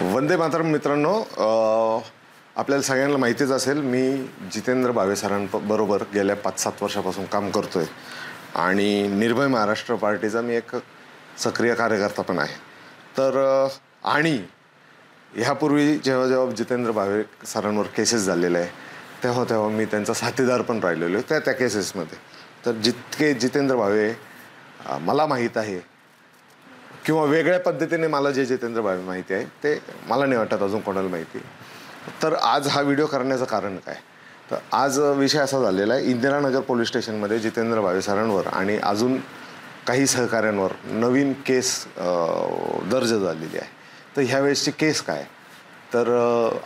वंदे मातरम मित्रांनो, आपल्याला सगळ्यांना माहितीच असेल, मी जितेंद्र भावे सरांबरोबर गेल्या 5-7 वर्षापासून काम करतोय आणि निर्भय महाराष्ट्र पार्टीचा मी एक सक्रिय कार्यकर्ता पण आहे. तर आणि ह्यापूर्वी जेव्हा जेव्हा जितेंद्र भावे सरांवर केसेस झालेले आहे तेव्हा मी त्यांचा साथीदार पण राहिलेलो आहे त्या केसेसमध्ये. तर जितके जितेंद्र भावे मला माहीत आहे किंवा वेगळ्या पद्धतीने मला जे जितेंद्र भावे माहिती आहे ते मला नाही वाटत अजून कोणाला माहिती. तर आज हा व्हिडिओ करण्याचं कारण काय, तर आज विषय असा झालेला आहे, इंदिरानगर पोलीस स्टेशनमध्ये जितेंद्र भावे सरांवर आणि अजून काही सहकाऱ्यांवर नवीन केस दर्ज झालेली आहे. तर ह्यावेळेसची केस काय, तर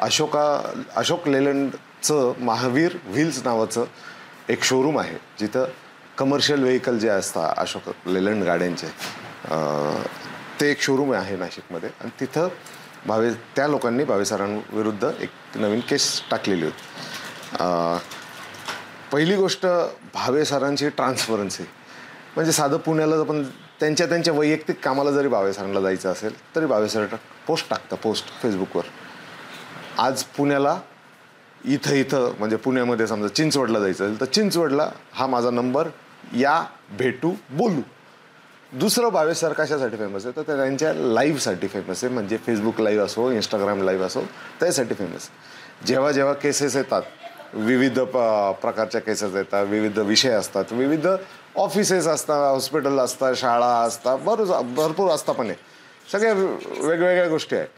अशोक लेलंडचं महावीर व्हील्स नावाचं एक शोरूम आहे जिथं कमर्शियल व्हेकल जे असतात अशोक लेलंड गाड्यांचे, ते एक शोरूम आहे नाशिकमध्ये आणि तिथं त्या लोकांनी भावे सरांविरुद्ध एक नवीन केस टाकलेली होती. पहिली गोष्ट, भावे सरांची ट्रान्सपरन्सी. म्हणजे साधं पुण्याला पण त्यांच्या वैयक्तिक कामाला जरी भावे सरांना जायचं असेल तरी भावे सर पोस्ट फेसबुकवर. आज पुण्याला इथं म्हणजे पुण्यामध्ये समजा चिंचवडला जायचं असेल तर चिंचवडला हा माझा नंबर, या भेटू बोलू. दुसरं भावे सर कशासाठी फेमस आहे तर त्यांच्या लाईव्हसाठी फेमस आहे. म्हणजे फेसबुक लाईव्ह असो, इंस्टाग्राम लाईव्ह असो, त्यासाठी फेमस. जेव्हा जेव्हा केसेस येतात, विविध प्रकारच्या केसेस येतात, विविध विषय असतात, विविध ऑफिसेस असतात, हॉस्पिटल असतात, शाळा असतात, भरपूर असतात, पण सगळ्या वेगवेगळ्या गोष्टी आहेत.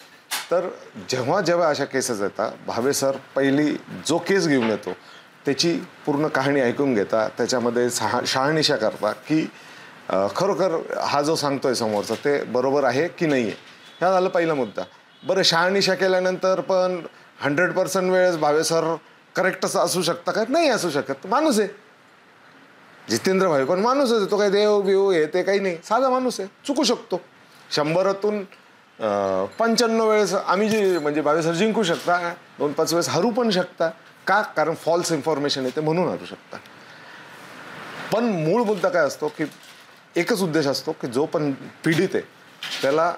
तर जेव्हा जेव्हा अशा केसेस येतात, भावे सर पहिली जो केस घेऊन येतो त्याची पूर्ण कहाणी ऐकून घेता, त्याच्यामध्ये शहानिशा करता की खरोखर हा जो सांगतोय समोरचा ते बरोबर आहे की नाही आहे. ह्या झालं पहिला मुद्दा. बरं, शहानिशा केल्यानंतर पण 100% वेळेस भावे सर करेक्टच असू शकता का? नाही असू शकत. माणूस आहे जितेंद्र भावे, पण माणूसच आहे तो. काही देव बिव हे ते काही नाही, साधा माणूस आहे, चुकू शकतो. 100तून 95 वेळेस आम्ही म्हणजे भावे सर जिंकू शकता, 2-5 वेळेस हरू पण शकता. का? कारण फॉल्स इन्फॉर्मेशन येते म्हणून हरू शकता. पण मूळ मुद्दा काय असतो की एकच उद्देश असतो की जो पण पीडित आहे त्याला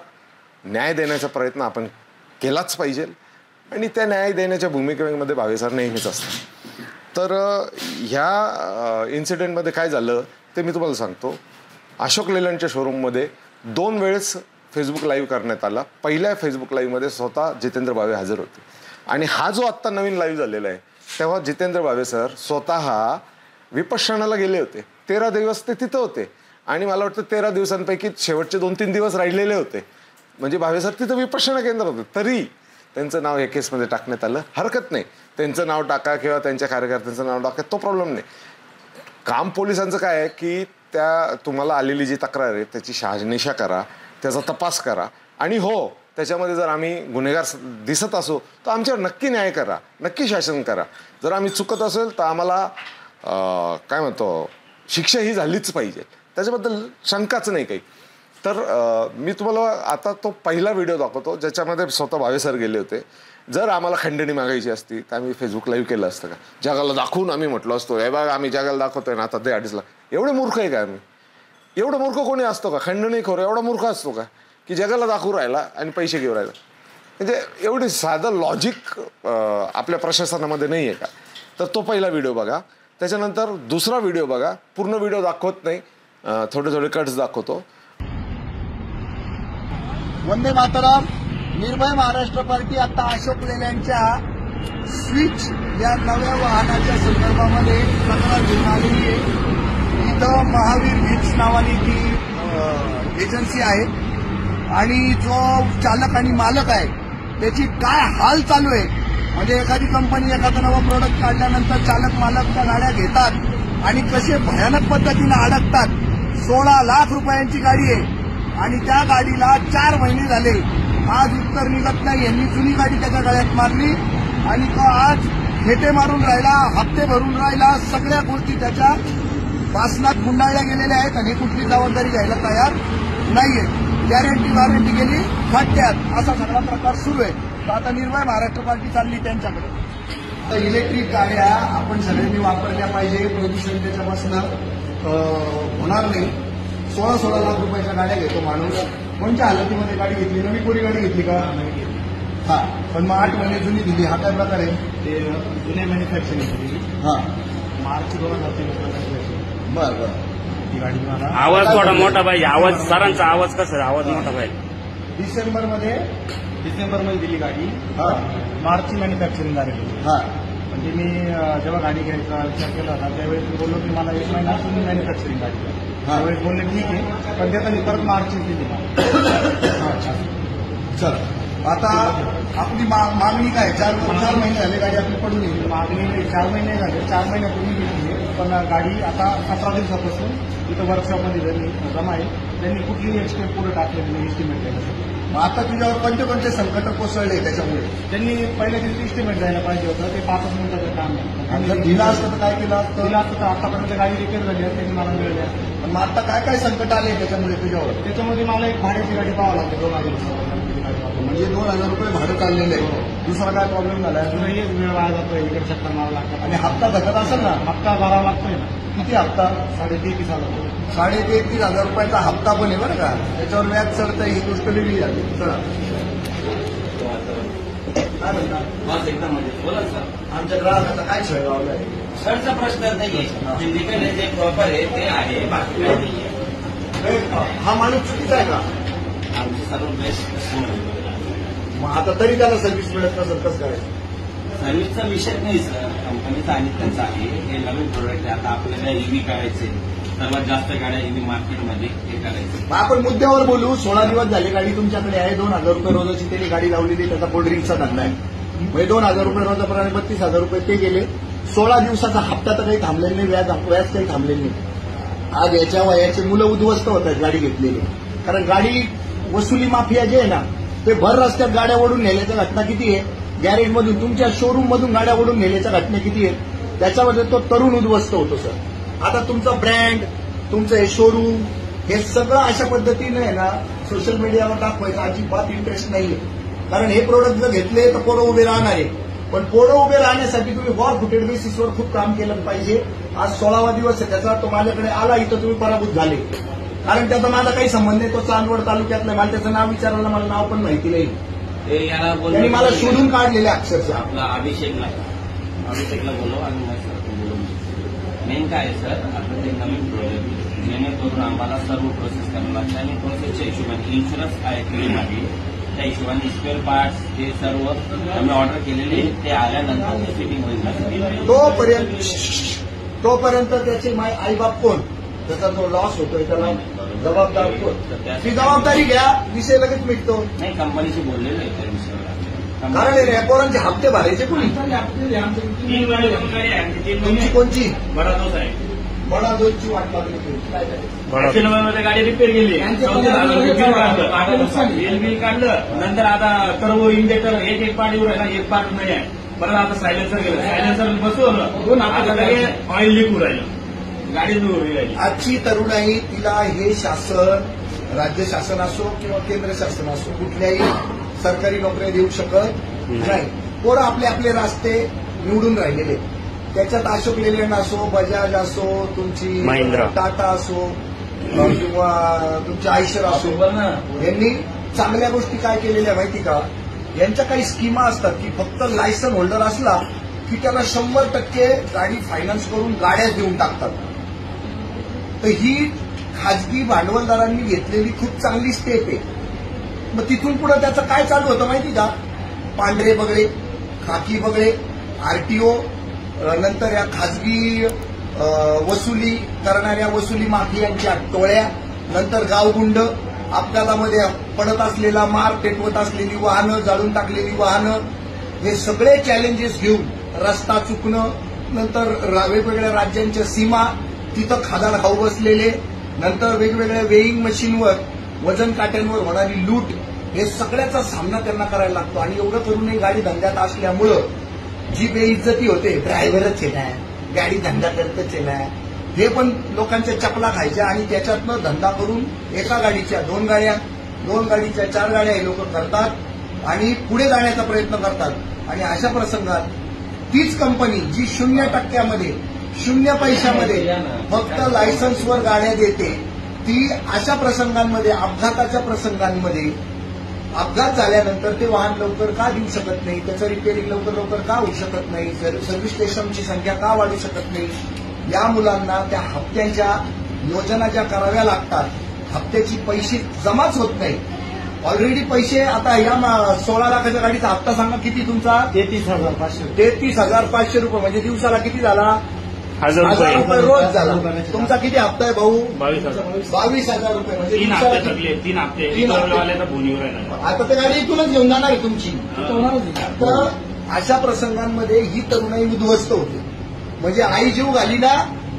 न्याय देण्याचा प्रयत्न आपण केलाच पाहिजे आणि त्या न्याय देण्याच्या भूमिकेमध्ये भावे सर नेहमीच असतात. तर ह्या इन्सिडेंटमध्ये काय झालं ते मी तुम्हाला सांगतो. अशोक लेलंडच्या शोरूममध्ये 2 वेळेस फेसबुक लाईव्ह करण्यात आला. पहिल्या फेसबुक लाईव्हमध्ये स्वतः जितेंद्र भावे हजर होते आणि हा जो आत्ता नवीन लाईव्ह झालेला आहे तेव्हा जितेंद्र भावे सर स्वतः विपश्यनाला गेले होते. 13 दिवस ते तिथं होते आणि मला वाटतं 13 दिवसांपैकी शेवटचे 2-3 दिवस राहिलेले होते. म्हणजे भावे सर तिथं विपश्यना केंद्र होते, तरी त्यांचं नाव या केसमध्ये टाकण्यात आलं. हरकत नाही, त्यांचं नाव टाका किंवा त्यांच्या कार्यकर्त्यांचं नाव टाका, तो प्रॉब्लेम नाही. काम पोलिसांचं काय आहे की तुम्हाला आलेली जी तक्रार आहे त्याची शहानिशा करा, त्याचा तपास करा आणि हो, त्याच्यामध्ये जर आम्ही गुन्हेगार दिसत असो तर आमच्यावर नक्की न्याय करा, नक्की शासन करा. जर आम्ही चुकत असेल तर आम्हाला काय म्हणतो, शिक्षा ही झालीच पाहिजे, त्याच्याबद्दल शंकाच नाही काही. तर मी तुम्हाला आता तो पहिला व्हिडिओ दाखवतो ज्याच्यामध्ये स्वतः भावे सर गेले होते. जर आम्हाला खंडणी मागायची असती तर आम्ही फेसबुक लाईव्ह केलं असतं का? जगाला दाखवून आम्ही म्हटलं असतो, हे बघा आम्ही जगाला दाखवतोय ना आता ते 2.5 लाख. एवढे मूर्ख आहे का आम्ही? एवढं मूर्ख कोणी असतो का? खंडणी खोर एवढा मूर्ख असतो का की जगाला दाखवू राहिला आणि पैसे घेऊ राहिला? म्हणजे एवढी साधं लॉजिक आपल्या प्रशासनामध्ये नाही आहे का? तर तो पहिला व्हिडिओ बघा. त्याच्यानंतर दुसरा व्हिडिओ बघा. पूर्ण व्हिडिओ दाखवत नाही, थोडे कट्स दाखवतो. वंदे मातरम. निर्भय महाराष्ट्र पार्टी आता अशोक लेलंडच्या स्विच या नव्या वाहनाच्या संदर्भामध्ये तक्रार घेऊन आलेली आहे. इथं महावीर व्हील्स नावाने ती एजन्सी आहे आणि जो चालक आणि मालक आहे त्याची काय हाल चालू आहे. म्हणजे एखादी कंपनी एखादं नवं प्रोडक्ट काढल्यानंतर चालक मालक त्या गाड्या घेतात आणि कसे भयानक पद्धतीने अडकतात. 16 लाख रुपयांची गाडी आहे आणि त्या गाडीला 4 महिने झाले, आज उत्तर निघत नाही. यांनी जुनी गाडी त्याच्या गळ्यात मारली आणि तो आज खेटे मारून राहिला, हप्ते भरून राहिला, सगळ्या गोष्टी त्याच्या वासनात गुंडाळल्या गेलेल्या आहेत आणि कुठली जबाबदारी घ्यायला तयार नाहीये. गॅरंटी गेली खड्ड्यात, असा सगळा प्रकार सुरू आहे. तर आता निर्भय महाराष्ट्र पार्टी चालली त्यांच्याकडे. तर इलेक्ट्रिक गाड्या आपण सगळ्यांनी वापरल्या पाहिजे, प्रदूषण त्याच्यापासून होणार नाही. 16 लाख रुपयाच्या गाड्या घेतो माणूस. कोणत्या हालतीमध्ये गाडी घेतली? नवी कोरी गाडी घेतली का? हा, पण मग 8 महिने जुनी दिली, हा काय प्रकार आहे? ते जुने मॅन्युफॅक्चरिंग हा, मार्च 2023 बरं बरं. ती गाडी मला आवाज थोडा मोठा पाहिजे. आवाज सरांचा आवाज कसा आहे? आवाज मोठा पाहिजे. डिसेंबरमध्ये डिसेंबरमध्ये दिली गाडी. हा मार्चची मॅन्युफॅक्चरिंग झालेली. हा म्हणजे मी जेव्हा गाडी घ्यायचा विचार केला होता त्यावेळेस मी बोललो की मला 1 महिना तुम्ही मॅन्युफॅक्चरिंग गाडी द्या. त्यावेळेस बोलले ठीक आहे, पण त्यात परत मार्चची दिली मला. चल, आता आपली मागणी काय? 4 महिने झाले गाडी आपली पडून येईल. मागणी 4 महिने झाले, 4 महिन्यापूर्वी घेतली आहे, पण गाडी आता 17 दिवसापासून इथं वर्कशॉपमध्ये ज्यांनी जमा आहे त्यांनी कुठलीही एक स्टेप पुढे टाकलेली नाही इस्टिमेट द्यायला. मग आता तुझ्यावर कोणते कोणते संकट कोसळले त्याच्यामुळे? त्यांनी पहिल्या दिवशी इस्टिमेट द्यायला पाहिजे होतं, ते 5 मिनिटाचं काम आहे. आणि जर दिला असतं तर काय केलं असतं? दिला असतं तर आतापर्यंत गाडी रिपेअर झाली आहे, त्यांनी मला मिळाल्या. पण मग आता काय काय संकट आले त्याच्यामुळे तुझ्यावर? त्याच्यामध्ये मला एक भाड्याची गाडी पाहावं लागते 2000 म्हणजे 2000 रुपये भाडं चाललेलं आहे. दुसरा काय प्रॉब्लेम झाला अजूनही वेळ वाया जातोय, इकडे चक्कर मारावं लागतं. आणि हप्ता धकत असेल ना? हप्ता भरावा लागतोय ना. किती हप्ता? 33,000. 33,000 रुपयाचा हप्ता पण आहे बरं का. त्याच्यावर व्याज चढतं, ही गोष्ट वेगळी झाली. चला, काय म्हणता? बस एकदम म्हणजे बोला सर. आमच्या ग्राहकाचा काय छळ लावलाय? सरचा प्रश्न नाहीये. फिजिकल जे प्रॉपर आहे ते आहे, बाकी काही नाहीये. हा माणूस चुकीचा आहे का? आमचे सर्व बेस्ट कस्टमर. मग आता तरी त्याला सर्व्हिस मिळत नसेल, कसं करायचं? सर्व्हिसचा विषय नाही सर, कंपनीचा आणि त्यांचा आहे. हे नवीन प्रोडक्ट आहे. आता आपल्याला ईव्ही करायचे, सर्वात जास्त गाड्या ईव्ही मार्केटमध्ये हे करायचे. मग आपण मुद्द्यावर बोलू. 16 दिवस झाले गाडी तुमच्याकडे आहे. 2,000 रुपये रोजाची त्यांनी गाडी लावलेली, त्याचा कोल्ड्रिंकचा धंदा आहे. म्हणजे 2,000 रुपये रोजाप्रमाणे 32,000 रुपये ते गेले. 16 दिवसाचा हप्ता तर काही थांबलेला नाही, व्याज काही थांबलेलं नाही. आज याच्या वयाचे मुलं उद्ध्वस्त होत आहेत गाडी घेतलेली. कारण गाडी वसुली माफिया जे आहे ना, ते भर रस्त्यात गाड्या ओढून नेल्याच्या घटना किती आहे? गॅरेजमधून तुमच्या शोरूम मधून गाड्या ओढून नेल्याच्या घटना किती आहेत? त्याच्यामध्ये तो तरुण उद्ध्वस्त होतो सर. आता तुमचा ब्रँड, तुमचं हे शोरूम, हे सगळं अशा पद्धतीने आहे ना सोशल मीडियावर दाखवायचा अजिबात इंटरेस्ट नाहीये. कारण हे प्रोडक्ट जर घेतले तर पोरं उभे राहणार आहे. पण पोरं उभे राहण्यासाठी तुम्ही वॉर फुटेड बेसिसवर खूप काम केलं पाहिजे. आज 16वा दिवस आहे त्याचा. तो माझ्याकडे आला, इथं तुम्ही पराभूत झाले. कारण त्याचा माझा काही संबंध नाही. तो चांदवड तालुक्यातला, मला त्याचं नाव विचारायला मला नाव पण माहिती नाही. ते याला त्यांनी मला शोधून काढलेले अक्षरशः. आपला अभिषेकला बोलव आणि मग सर बोलून. मेन काय आहे सर, आपलं ते नवीन प्रोडक्ट जेणेकरून आम्हाला सर्व प्रोसेस करावं लागतं आणि प्रोसेसच्या हिशोबाने इन्शुरन्स आहे क्लेम आहे, त्या हिशोबाने स्पेअर पार्ट्स हे सर्व आम्ही ऑर्डर केलेले, ते आल्यानंतर ते फिटिंग होईल. तोपर्यंत त्याचे आईबाप कोण? त्याचा जो लॉस होतोय त्याला जबाबदार कोण? ती जबाबदारी घ्या, विषय लगेच मिटतो. नाही, कंपनीशी बोललेलं आहे त्या विषयावर. कारण हे रॅपोरांचे हप्ते भरायचे कोणी? 3 गाडी आहे. तुमची कोणची? बडा दोस्त आहे. बडा दोनची वाट लागली होती. काय झालं? किलोमीटर गाडी रिपेअर गेली. 14,000 बिल काढलं. नंतर आता टर्बो इंजेक्टर एक पार्टीवर आहे ना, एक पार्ट नाही आहे. परत आता सायलेन्सर गेलं, सायलेन्सर बसवलं, आता ऑइल लीक होऊ राहिलं, गाडी उभी राहिली. आजची तरुणाई, तिला हे शासन, राज्य शासन असो किंवा केंद्र शासन असो, कुठल्याही सरकारी नोकऱ्या देऊ शकत नाही. पोरं आपले आपले रस्ते निवडून राहिलेले. त्याच्यात अशोक लेलँड असो, बजाज असो, तुमची महिंद्रा, टाटा असो किंवा तुमची आयशर असो, यांनी चांगल्या गोष्टी काय केलेल्या माहिती का? यांच्या काही स्कीमा असतात की फक्त लायसन होल्डर असला की त्याला 100% गाडी फायनान्स करून गाड्याच देऊन टाकतात. तर ही खाजगी भांडवलदारांनी घेतलेली खूप चांगली स्टेप आहे. मग तिथून पुढे त्याचं काय चालू होतं माहिती का? पांढरे बगळे, खाकी बगळे, आरटीओ, नंतर या खाजगी वसुली करणाऱ्या वसुली माफियांच्या टोळ्या, नंतर गावगुंड, अपघातामध्ये पडत असलेला मार, पेटवत असलेली वाहनं, जाळून टाकलेली वाहनं, हे सगळे चॅलेंजेस घेऊन रस्ता चुकणं, नंतर वेगवेगळ्या राज्यांच्या सीमा, तिथं खादाड खाऊ बसलेले, नंतर वेगवेगळ्या वेईंग मशीनवर, वजन काट्यांवर होणारी लूट, हे सगळ्याचा सामना त्यांना करायला लागतो. आणि एवढं करूनही गाडी धंद्यात असल्यामुळं जी बेइज्जती होते, ड्रायव्हरच आहे ना, गाडी धंदा करतच आहे ना, हे पण लोकांच्या चपला खायच्या आणि त्याच्यातनं धंदा करून एका गाडीच्या 2 गाड्या, 2 गाडीच्या 4 गाड्या हे लोक करतात आणि पुढे जाण्याचा प्रयत्न करतात. आणि अशा प्रसंगात तीच कंपनी जी 0% 0 पैशामध्ये फक्त लायसन्सवर गाड्या देते, ती अशा प्रसंगांमध्ये, अपघाताच्या प्रसंगांमध्ये अपघात झाल्यानंतर ते वाहन लवकर का देऊ शकत नाही, त्याचं रिपेअरिंग लवकर का होऊ शकत नाही, सर्व्हिस स्टेशनची संख्या का वाढू शकत नाही. या मुलांना त्या हप्त्यांच्या योजना ज्या कराव्या लागतात, हप्त्याची पैसे जमाच होत नाही. ऑलरेडी पैसे आता या 16 लाखाच्या गाडीचा हप्ता सांगा किती तुमचा? 33,500. 33,500 रुपये. म्हणजे दिवसाला किती झाला? 1,000 रुपये रोज झाला. तुमचा किती हप्ता आहे भाऊ? 22,000. 22,000 रुपये. म्हणजे 3 दिवसाला हप्ते थकले, 3 हप्ते. 3 हप्ते. वाल्याचा फोनवर आहे. आता ते गाडी इथूनच घेऊन जाणार आहे तुमची. तर अशा प्रसंगांमध्ये ही तरुणाई उद्ध्वस्त होते. म्हणजे आई जीव घाली ना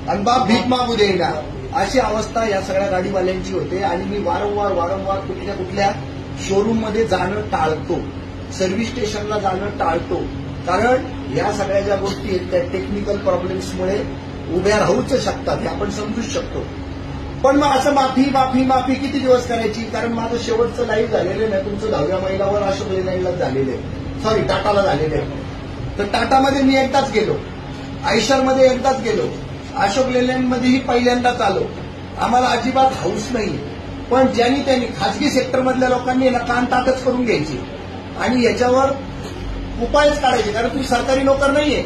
आणि बाप भीक मागू देईना, अशी अवस्था या सगळ्या गाडीवाल्यांची होते. आणि मी वारंवार कुठल्या शोरूममध्ये जाणं टाळतो, सर्व्हिस स्टेशनला जाणं टाळतो. कारण या सगळ्या ज्या गोष्टी आहेत त्या टेक्निकल प्रॉब्लेम्समुळे उभ्या राहूच शकतात, हे आपण समजूच शकतो. पण मग असं माफी किती दिवस करायची? कारण माझं शेवटचं लाईव्ह झालेलं नाही तुमचं 10व्या महिन्यावर अशोक लेलँडला झालेलं आहे, सॉरी टाटाला झालेलं आहे. तर टाटामध्ये मी एकदाच गेलो, आयशरमध्ये एकदाच गेलो, अशोक लेलँडमध्येही पहिल्यांदाच आलो. आम्हाला अजिबात हाऊस नाही. पण त्यांनी खासगी सेक्टरमधल्या लोकांनी याला कान ताटच करून घ्यायची आणि याच्यावर उपायच काढायचे. कारण तुम्ही सरकारी नोकर नाहीये.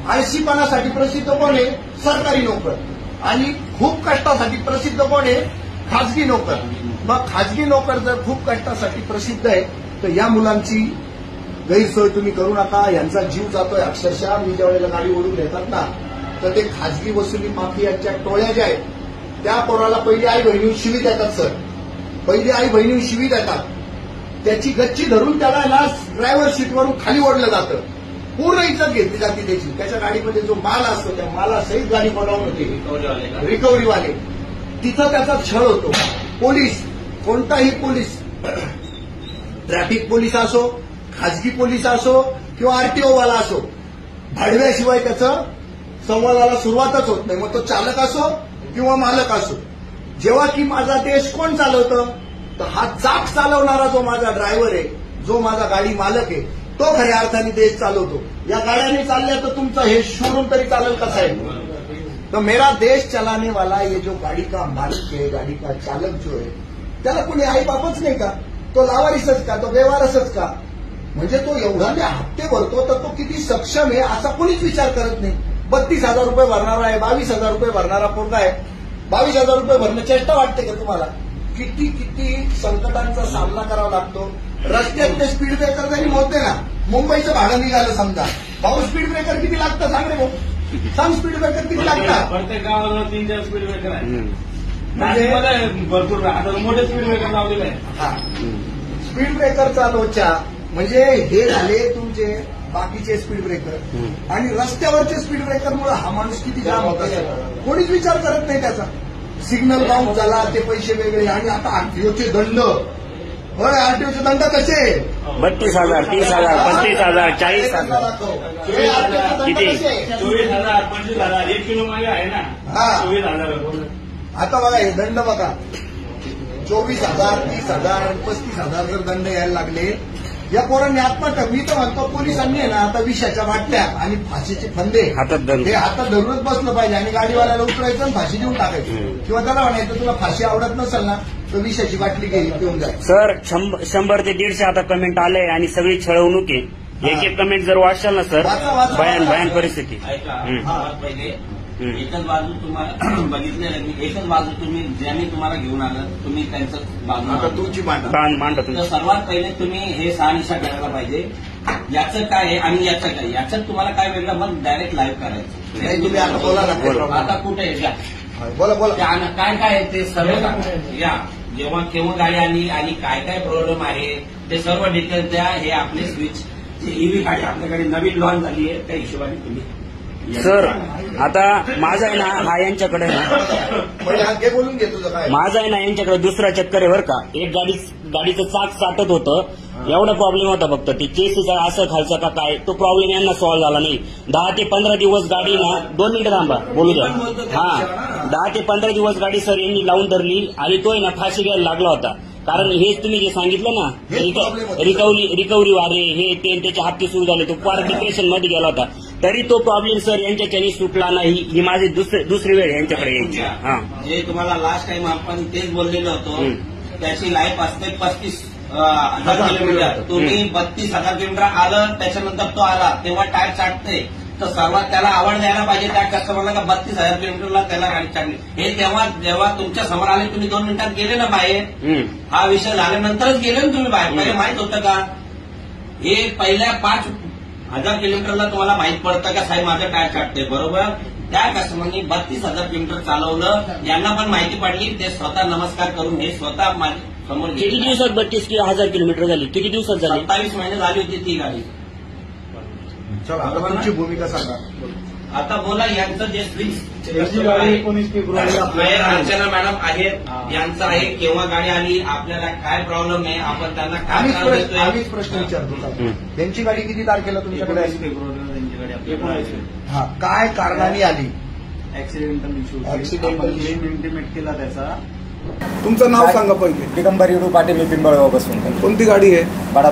आळशीपणासाठी प्रसिद्ध कोण आहे? सरकारी नोकर. आणि खूप कष्टासाठी प्रसिद्ध कोण आहे? खासगी नोकर. मग खासगी नोकर जर खूप कष्टासाठी प्रसिद्ध आहे तर या मुलांची गैरसोय तुम्ही करू नका. यांचा जीव जातोय अक्षरशः. मी ज्या वेळेला गाडी ओढून येतात ना तर ते खासगी वसुली माफियांच्या टोळ्या ज्या आहेत त्या पोराला पहिली आई बहिणी शिवी देतात. सर, पहिली आई बहिणी शिवी देतात. त्याची गच्ची धरून त्याला ना ड्रायव्हर सीटवरून खाली ओढलं जातं. पूर्ण इज्जत घेतली जाते त्याची. त्याच्या गाडीमध्ये जो माल असतो त्या मालासहित गाडी बनवून होते रिकव्हरीवाले. तिथं त्याचा छळ होतो. पोलीस, कोणताही पोलीस, ट्रॅफिक पोलीस असो, खासगी पोलीस असो किंवा आरटीओवाला असो, भाडव्याशिवाय त्याचं संवादाला सुरुवातच होत नाही. मग तो चालक असो किंवा मालक असो. जेव्हा की माझा देश कोण चालवतं? तर हा जाग चालवणारा जो माझा ड्रायव्हर आहे, जो माझा गाडी मालक आहे, तो खऱ्या अर्थाने देश चालवतो. या गाड्याने चालल्या तर तुमचं हे शोरूम तरी चालेल कसं आहे? तर मेरा देश चलाने वाला ये जो गाडी का मालिक है, गाडी का चालक जो आहे, त्याला कोणी आई बापच नाही का? तो लावारिसच का? तो बेवारसच का? म्हणजे तो एवढा हप्ते भरतो तर तो किती सक्षम आहे असा कोणीच विचार करत नाही. 32,000 रुपये भरणारा आहे, 22,000 रुपये भरणारा पोरगा आहे. 22,000 रुपये भरणं चेष्टा वाटते का तुम्हाला? किती संकटांचा सामना करावा लागतो. रस्त्यातले स्पीड ब्रेकर जरी मोजते ना, मुंबईचं भाडं निघालं समजा, भाऊ स्पीड ब्रेकर किती लागतं सांग रे भाऊ, सांग स्पीड ब्रेकर किती लागतात? प्रत्येक गावाला 3-4 स्पीड ब्रेकर आहे. म्हणजे भरपूर आता मोठे स्पीड ब्रेकर लावलेले आहे. स्पीड ब्रेकरचा लोचा म्हणजे हे झाले तुमचे बाकीचे स्पीड ब्रेकर. आणि रस्त्यावरचे स्पीड ब्रेकरमुळे हा माणूस किती जाम होता कोणीच विचार करत नाही त्याचा. सिग्नल बाउन्स झाला ते पैसे वेगळे. आणि आता आरटीओचे दंड, होय आरटीओचे दंड कसे? 32,000, 30,000, 35,000, 40,000 किती? 24,000, 25,000. 1 किलो मागे आहे ना, 24,000. आता बघा हे दंड बघा, 24,000, 30,000, 35,000 जर दंड यायला लागले. या पोरांनी आत्महत्या, मी तर म्हणतो पोलिसांनी आहे ना आता विषाच्या बाटल्या आणि फाशीचे फंदे हे हातात धरूनच बसलं पाहिजे आणि गाडीवाल्याला उतरायचं आणि फाशी देऊन टाकायचं. किंवा त्याला म्हणायचं तुला फाशी आवडत नसेल ना तर विषाची बाटली घेऊन जाय. सर 100 ते 150 आता कमेंट आले आणि सगळी छळवणूक आहे. एक कमेंट जर वाचाल ना सर, भयान परिस्थिती. पहिले एकच बाजू तुम्हाला बघितलेलं मी, एकच बाजू तुम्ही ज्यांनी तुम्हाला घेऊन आलं तुम्ही त्यांचं बाजू तुमची मांडा. तुम्ही तर सर्वात पहिले तुम्ही हे शहानिशा करायला पाहिजे. याचं काय आहे आणि याचं काय, याच्यात तुम्हाला काय वेगळं मग डायरेक्ट लाईव्ह करायचं. नाही तुम्ही आता बोला ना, आता कुठे आहे घ्या, बोला काय काय आहे ते सर्व या जेव्हा केव्हा गाडी आली आणि काय काय प्रॉब्लेम आहे ते सर्व डिटेल्स द्या. हे आपले स्विच ईव्ही गाडी आपल्याकडे नवीन लॉन्च झाली आहे त्या हिशोबाने तुम्ही. सर आता माझा आहे ना हा यांच्याकडे ना, बोलून घे तुझं काय. माझा आहे ना यांच्याकडे दुसरा चक्कर आहे बरं का. एक गाडीचं चाक साठत होतं, एवढा प्रॉब्लेम होता. फक्त ते केसीचा असं खालचा का काय तो प्रॉब्लेम यांना सॉल्व्ह झाला नाही. 10 ते 15 दिवस गाडी ना, 2 मिनिटं थांबा बोलू द्या. हा 10 ते 15 दिवस गाडी सर यांनी लावून धरली आणि तोय ना फाशी घ्यायला लागला होता. कारण हेच तुम्ही जे सांगितलं ना, रिकव्हरी वारे हे ते त्याचे हप्ते सुरू झाले, तो फार डिप्रेशन मध्ये गेला होता. तरी तो प्रॉब्लेम सर यांच्याच्यानी सुटला नाही. ही माझी दुसरी वेळ यांच्याकडे यायची. हा जे तुम्हाला लास्ट टाइम आपण तेच बोललेलो होतो, त्याची लाईफ असते 35 1000 किलोमीटर, तुम्ही 32,000 किलोमीटर आलं, त्याच्यानंतर तो आला तेव्हा टायर चाटते, तर सर्वात त्याला आवड द्यायला पाहिजे त्या कस्टमरला का 32,000 किलोमीटरला त्याला गाडी चाटली. हे तेव्हा जेव्हा तुमच्या समोर आले, तुम्ही 2 मिनिटात गेले ना बाहेर, हा विषय झाल्यानंतरच गेले ना तुम्ही बाहेर. पहिले माहित होतं का? हे पहिल्या 5,000 किलोमीटरला तुम्हाला माहित पडतं का साहेब माझं टायर चाटते, बरोबर? त्या कस्टमरनी 32,000 किलोमीटर चालवलं, यांना पण माहिती पडली, ते स्वतः नमस्कार करून हे स्वतः समोर किती गेले. दिवसात 32,000 किलोमीटर झाली? किती दिवसात झाली? 27 महिने झाली होती ती गाडी. चला आता तुमची भूमिका सांगा. आता बोला, यांचं जे स्विच याची गाडी 19 फेब्रुवारी अर्चना मॅडम आहेत, यांचं आहे, केव्हा गाडी आली, आपल्याला काय प्रॉब्लेम आहे, आपण त्यांना काय त्रास देतोय. आम्हीच प्रश्न विचारतो. त्यांची गाडी किती तारखेला तुमच्याकडे आली? फेब्रुवारीला त्यांची गाडी आपल्याकडे हा, काय कारणाने आली? Accidental issue Accidental issue. Claim intimate केला त्याचा. तुमचं नाव सांगा पहिले. दिगंबर युडू पाटील, मी पिंपळगाव बसून कोणती गाडी आहे? बडा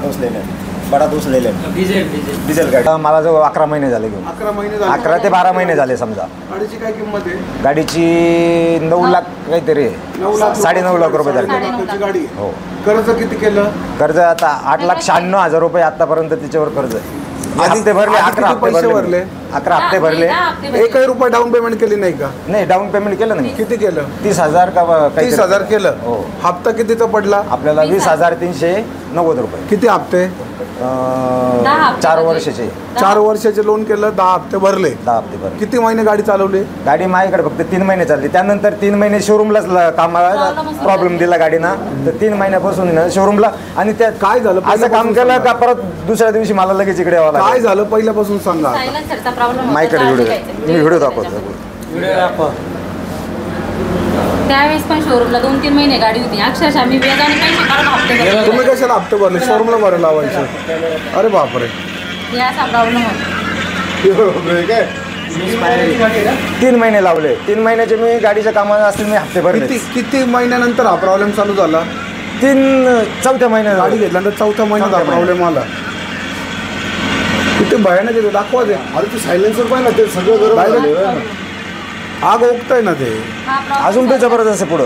दोसलेले डिझेल गाडी. मला जो 11 महिने झाले घेऊन, 11 महिने झाले. 11 ते 12 महिने झाले समजा. गाडीची काय किंमत आहे? गाडीची 9 लाख काहीतरी आहे. 9 लाख 9.5 लाख रुपये झाले. त्याची गाडी आहे. हो. कर्ज किती केलं? कर्ज आता 8,96,000 रुपये आतापर्यंत तिच्यावर कर्ज आहे. आधी- हप्ते भरले, आधी 11 किती हप्ते पैसे भरले. भरले? 11 हप्ते भरले. एकही रुपये डाऊन पेमेंट केली नाही का? नाही, डाऊन पेमेंट केलं ना मी. किती केलं? 30,000 का काहीतरी. 30,000 केलं. हो. हप्ता कितीचा पडला? आपल्याला 20,390 रुपये. किती हप्ते? 4 वर्षाचे 4 वर्षाचे लोन केलं, 10 हप्ते भरले. 10 हप्ते भरले. किती महिने गाडी चालवली? गाडी माझ्याकडे फक्त 3 महिने चालली. त्यानंतर 3 महिने शोरूमलाच कामाला प्रॉब्लेम दिला गाडीना. तर 3 महिन्यापासून शोरूमला. आणि त्यात काय झालं? असं काम केलं का परत दुसऱ्या दिवशी मला लगेच इकडे यावं काय लागलं. झालं पहिल्यापासून सांगा. सायलेन्सरचा प्रॉब्लेम माझ्याकडे मी व्हिडिओ दाखवतो. त्यावेळेस पण शोरूमला 2-3 महिने गाडी होती. अक्षरशः मी वेगाने पैसे काढून हप्ते भरले. तुम्ही कशाला हप्ते भरले? शोरूमला भरायला लावायचं. अरे बापरे. हे असा प्रॉब्लेम होता. 3 महिने लावले. 3 महिन्याचे मी गाडीच्या कामाला असतील मी हप्ते भरले. किती महिन्यानंतर हा प्रॉब्लेम चालू झाला? 4थ्या महिन्यात गाडी घेतल्यानंतर 4थ्या महिन्यात हा प्रॉब्लेम आला. किती भयानक आहे, दाखवा दे. अरे तू सायलेन्सर पाहिजे ना, ते सगळं आग ओकताय ना ते. हा प्रॉब्लेम अजून ते जबरदस्त आहे पुढं.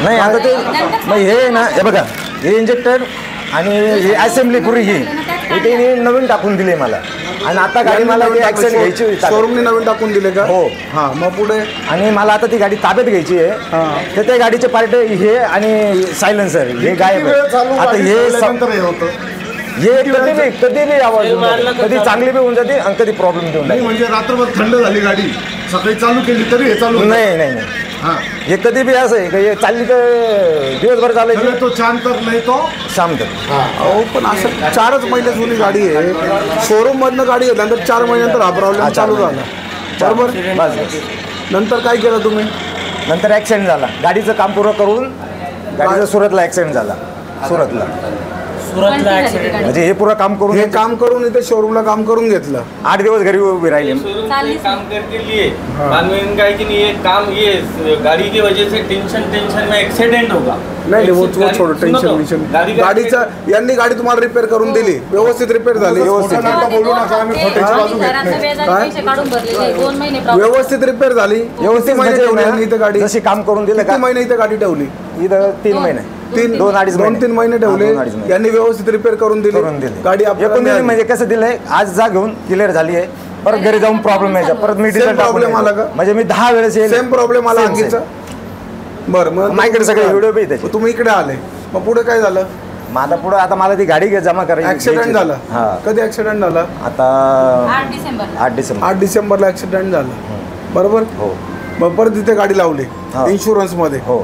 नाही आता ते मग हे ना, हे बघा, हे इंजेक्टर आणि हे असेंब्ली पुरी ही ते नवीन टाकून दिले मला. आणि आता गाडी मला ऍक्सेंट घ्यायची होती. शोरूमने नवीन टाकून दिले का? हो. हा, मग पुढे? आणि मला आता ती गाडी ताब्यात घ्यायची आहे. तर त्या गाडीचे पार्ट हे आणि सायलेन्सर हे गायब आहे. आता हे कधी बी आवाज येऊन जाते. कधी चांगली बी होऊन जाते आणि कधी प्रॉब्लेम देऊन जाते. म्हणजे रात्रभर थंड झाली गाडी, सकाळी चालू केली तरी हे चालू नाही. हे कधी बी असं आहे का, हे चालली तर दिवसभर चालायची, तो छान तर नाही तो शाम तर. अहो पण असं 4च महिने जुनी गाडी आहे. शोरूम मधनं गाडी घेतल्यानंतर 4 महिन्यानंतर हा प्रॉब्लेम चालू झाला, बरोबर? बस. नंतर काय केलं तुम्ही? नंतर ऍक्सिडेंट झाला. गाडीचं काम पूर्ण करून गाडीचा सुरतला ऍक्सिडेंट झाला. सुरतला म्हणजे हे पुरं काम करून, हे काम करून इथे शोरूमला काम करून घेतलं. 8 दिवस घरी उभी राहिली. काम करके लिए बाद में इनका है कि नहीं ये काम, ये गाड़ी की वजह से टेंशन में एक्सीडेंट होगा. नाही वो छोडं टेन्शन. गाडीचा यांनी गाडी तुम्हाला रिपेअर करून दिली, व्यवस्थित रिपेअर झाली. व्यवस्थित बोलू नका, आम्ही खोट्याची बाजू घेत नाही. पैसे काढून भरलेले 2 महिने प्रॉब्लेम. व्यवस्थित रिपेअर झाली. व्यवस्थित महिने ठेवली यांनी इथे गाडी. जशी काम करून दिलं किती का, महिने इथे गाडी ठेवली? इथं 3 महिने, 2-3 महिने ठेवले. 2-2.5 महिने यांनी व्यवस्थित रिपेअर करून दिली गाडी. आपल्याला म्हणजे कसं दिलंय, आज जा घेऊन क्लिअर झाली आहे, परत घरी जाऊन प्रॉब्लेम यायचा, परत मी प्रॉब्लेम आला का? म्हणजे मी 10 वेळेस येईल. सेम प्रॉब्लेम आला आणखीचा. बरं, मग माझ्याकडे सगळे व्हिडिओ बी त्याचे. तुम्ही इकडे आले, मग पुढे काय झालं? मग आता पुढे आता मला ती गाडी जमा करायची. ऍक्सिडेंट झाला. हा. कधी ऍक्सिडेंट झाला? आता 8 डिसेंबर 8 डिसेंबरला ऍक्सिडेंट झाला, बरोबर? हो. मग परत इथे गाडी लावली हा. इन्शुरन्स मध्ये. हो.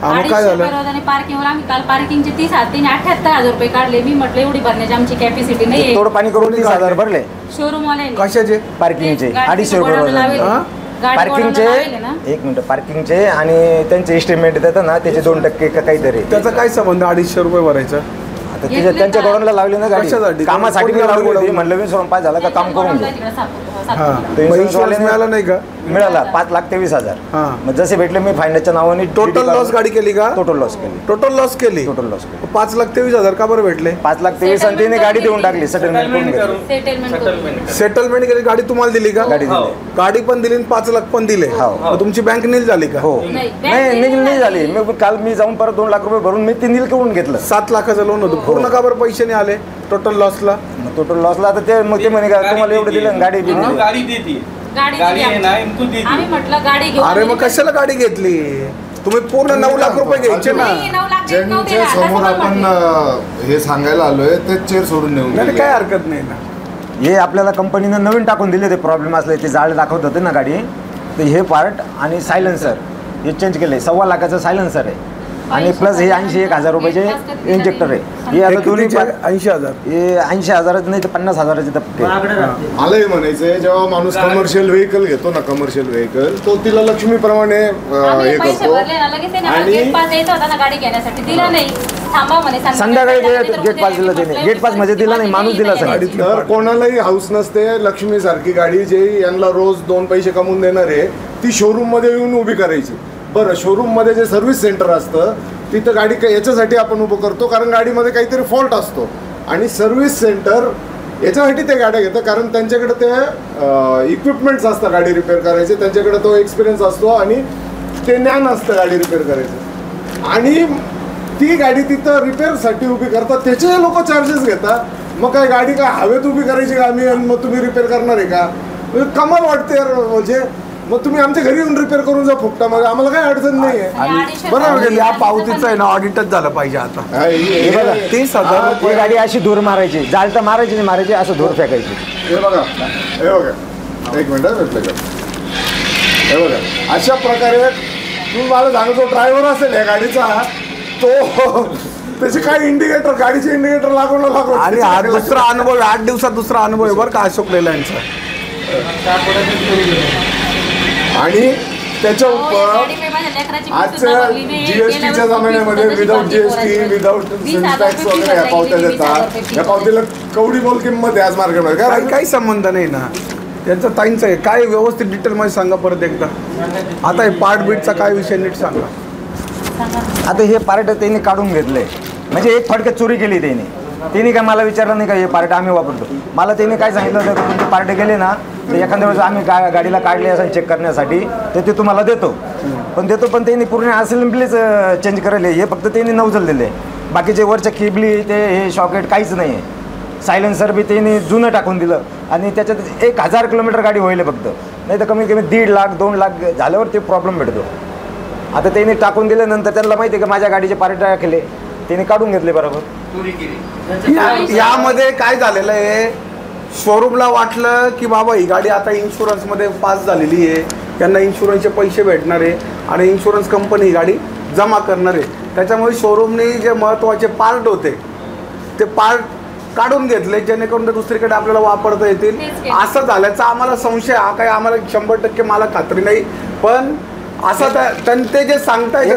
मग काय झालं? पार्किंगवर आम्ही काल पार्किंगचे 78,000 रुपये काढले. मी म्हटलं एवढी भरण्याची आमची कॅपॅसिटी नाही. थोडं पाणी करून 30,000 भरले शोरूम वाले कशाचे? पार्किंगचे 250 रुपये. पार्किंगचे 1 मिनिट, पार्किंगचे आणि त्यांचे एस्टिमेट देतात ना, त्याचे 2% का काहीतरी. त्याचा काय संबंध 250 रुपये भरायचा? आता त्यांच्या गोडाऊनला लावली ना गाडी, कशासाठी? कामासाठी कोणी लावली होती. लावली? म्हणलं मी सोनपास झाला का काम करून घे. तो इन्शुरन्स मिळाला नाही का? मिळाला 5,23,000. हा. मग जसे भेटले मी फायनान्सच्या नावाने टोटल लॉस गाडी केली का? टोटल लॉस केली. टोटल लॉस केली. 5,23,000 का बरं भेटले? 5,23,000 आणि तिने गाडी देऊन टाकली, सेटलमेंट करून घेतली. सेटलमेंट केली, गाडी तुम्हाला दिली का? गाडी दिली. गाडी पण दिली आणि 5 लाख पण दिले. मग तुमची बँक नील झाली का? हो नाही झाली. मग काल मी जाऊन परत 2 लाख रुपये भरून मी ते नील करून घेतलं. 7 लाखाचं लोन होतं. पूर्ण का बरं पैसे नाही आले टोटल लॉसला? टोटल लॉसला आता ते मग ते म्हणे का तुम्हाला एवढं दिलं गाडी बी दिली. गाड़ी दी थी, गाड़ी है ना इनको दी थी. आम्ही म्हटलं गाडी घेऊन अरे मग कशाला गाडी घेतली? तुम्ही पूर्ण 9 लाख रुपये घ्यायचे ना. ज्यांच्या समोर आपण हे सांगायला आलोय तेच चेअर सोडून नेऊन नाही गेले. काय हरकत नाही ना. हे आपल्याला कंपनीनं नवीन टाकून दिले. ते प्रॉब्लेम असले ते जाळ दाखवत होते ना गाडी, तर हे पार्ट आणि सायलेन्सर हे चेंज केले. 1.25 लाखाचं सायलेन्सर आहे आणि प्लस हे 81,000 रुपयाचे इंजेक्टर आहे. हे आता दोन्ही 80,000. हे 80,000 नाही तर 50,000चे धप्पे. मला हे म्हणायचंय, जेव्हा माणूस कमर्शियल व्हेकल घेतो ना, कमर्शियल व्हेकल, तो तिला लक्ष्मीप्रमाणे हे करतो. गाडी घेण्यासाठी दिला नाही, थांबा म्हणे. संध्याकाळी गेट पास दिलं त्याने. गेट पास म्हणजे दिला नाही, माणूस दिला सगळं. तर कोणालाही हाऊस नसते लक्ष्मी सारखी गाडी जे यांना रोज 2 पैसे कमवून देणार आहे ती शोरूम मध्ये येऊन उभी करायची. बरं, शोरूम मध्ये जे सर्व्हिस सेंटर असतं तिथं गाडी याच्यासाठी आपण उभं करतो कारण गाडीमध्ये काहीतरी फॉल्ट असतो. आणि सर्व्हिस सेंटर याच्यासाठी ते गाड्या घेतं कारण त्यांच्याकडे ते इक्विपमेंट्स असतात गाडी रिपेअर करायचे, त्यांच्याकडे तो एक्सपिरियन्स असतो आणि ते ज्ञान असतं गाडी रिपेअर करायचं. आणि ती गाडी तिथं रिपेअरसाठी उभी करतात, त्याचे लोक चार्जेस घेतात. मग काय गाडी काय हवेत उभी करायची का आम्ही आणि मग तुम्ही रिपेअर करणार आहे का? कमाल वाटते यार. म्हणजे मग तुम्ही आमच्या घरी येऊन रिपेअर करून जा फुकटामध्ये, आम्हाला काही अडचण नाही आहे. बरोबर. या पावतीचं आहे ना ऑडिटच झालं पाहिजे आता. हे बघा 30,000 ही गाडी अशी धूर मारायची, जाळ तर मारायची नाही, मारायची असं धूर फेकायची. हे बघा, हे बघा, एक मिनिट भेटलं का? हे बघा, अशा प्रकारे तुम्ही मला सांगतो ड्रायव्हर असेल या गाडीचा, तो त्याचे काय इंडिकेटर, गाडीचे इंडिकेटर लागून आणि हा दुसरा अनुभव, 8 दिवसात दुसरा अनुभव आहे बरं का अशोक लेलँडचा. आणि त्याच्या उपर आजच्या जीएसटीच्या जमान्यामध्ये विदाऊट जीएसटी, विदाऊट टॅक्स वगैरे ह्या पावत्या देतात. या पावतीला कवडी बोल किंमत आहे आज मार्केटमध्ये. काही संबंध नाही ना त्यांचं, ताईंचं आहे. काय व्यवस्थित डिटेलमध्ये सांगा परत एकदा. आता हे पार्ट बीटचा काय विषय नीट सांगा. आता हे पार्ट त्यांनी काढून घेतले, म्हणजे एक फडक्यात चोरी केली त्यांनी काय मला विचारलं नाही का हे पार्ट आम्ही वापरतो. मला त्यांनी काय सांगितलं होतं, तुमचे पार्ट गेले ना तर एखाद्या वेळेस आम्ही गाडीला काढले असं चेक करण्यासाठी तर ते तुम्हाला देतो. पण त्यांनी पूर्ण असेंब्लीच चेंज करायला. हे फक्त त्यांनी नवजल दिले, बाकीचे वरच्या केबली ते हे शॉकेट काहीच नाही आहे. सायलेन्सर बी त्यांनी जुनं टाकून दिलं आणि त्याच्यात 1,000 किलोमीटर गाडी होईल फक्त, नाही तर कमीत कमी 1.5 लाख 2 लाख झाल्यावर ते प्रॉब्लेम भेटतो. आता त्यांनी टाकून दिल्यानंतर त्यांना माहिती आहे की माझ्या गाडीचे पार्ट केले, त्यांनी काढून घेतले बरोबर. यामध्ये काय झालेलं आहे, शोरूमला वाटलं की बाबा ही गाडी आता इन्शुरन्समध्ये पास झालेली आहे, त्यांना इन्शुरन्सचे पैसे भेटणार आहे आणि इन्शुरन्स कंपनी ही गाडी जमा करणार आहे. त्याच्यामुळे शोरूमने जे महत्त्वाचे पार्ट होते ते पार्ट काढून घेतले जेणेकरून ते दुसरीकडे आपल्याला वापरता येतील. असं झाल्याचा आम्हाला संशय, हा काही आम्हाला 100% मला खात्री नाही, पण असं ते जे सांगताय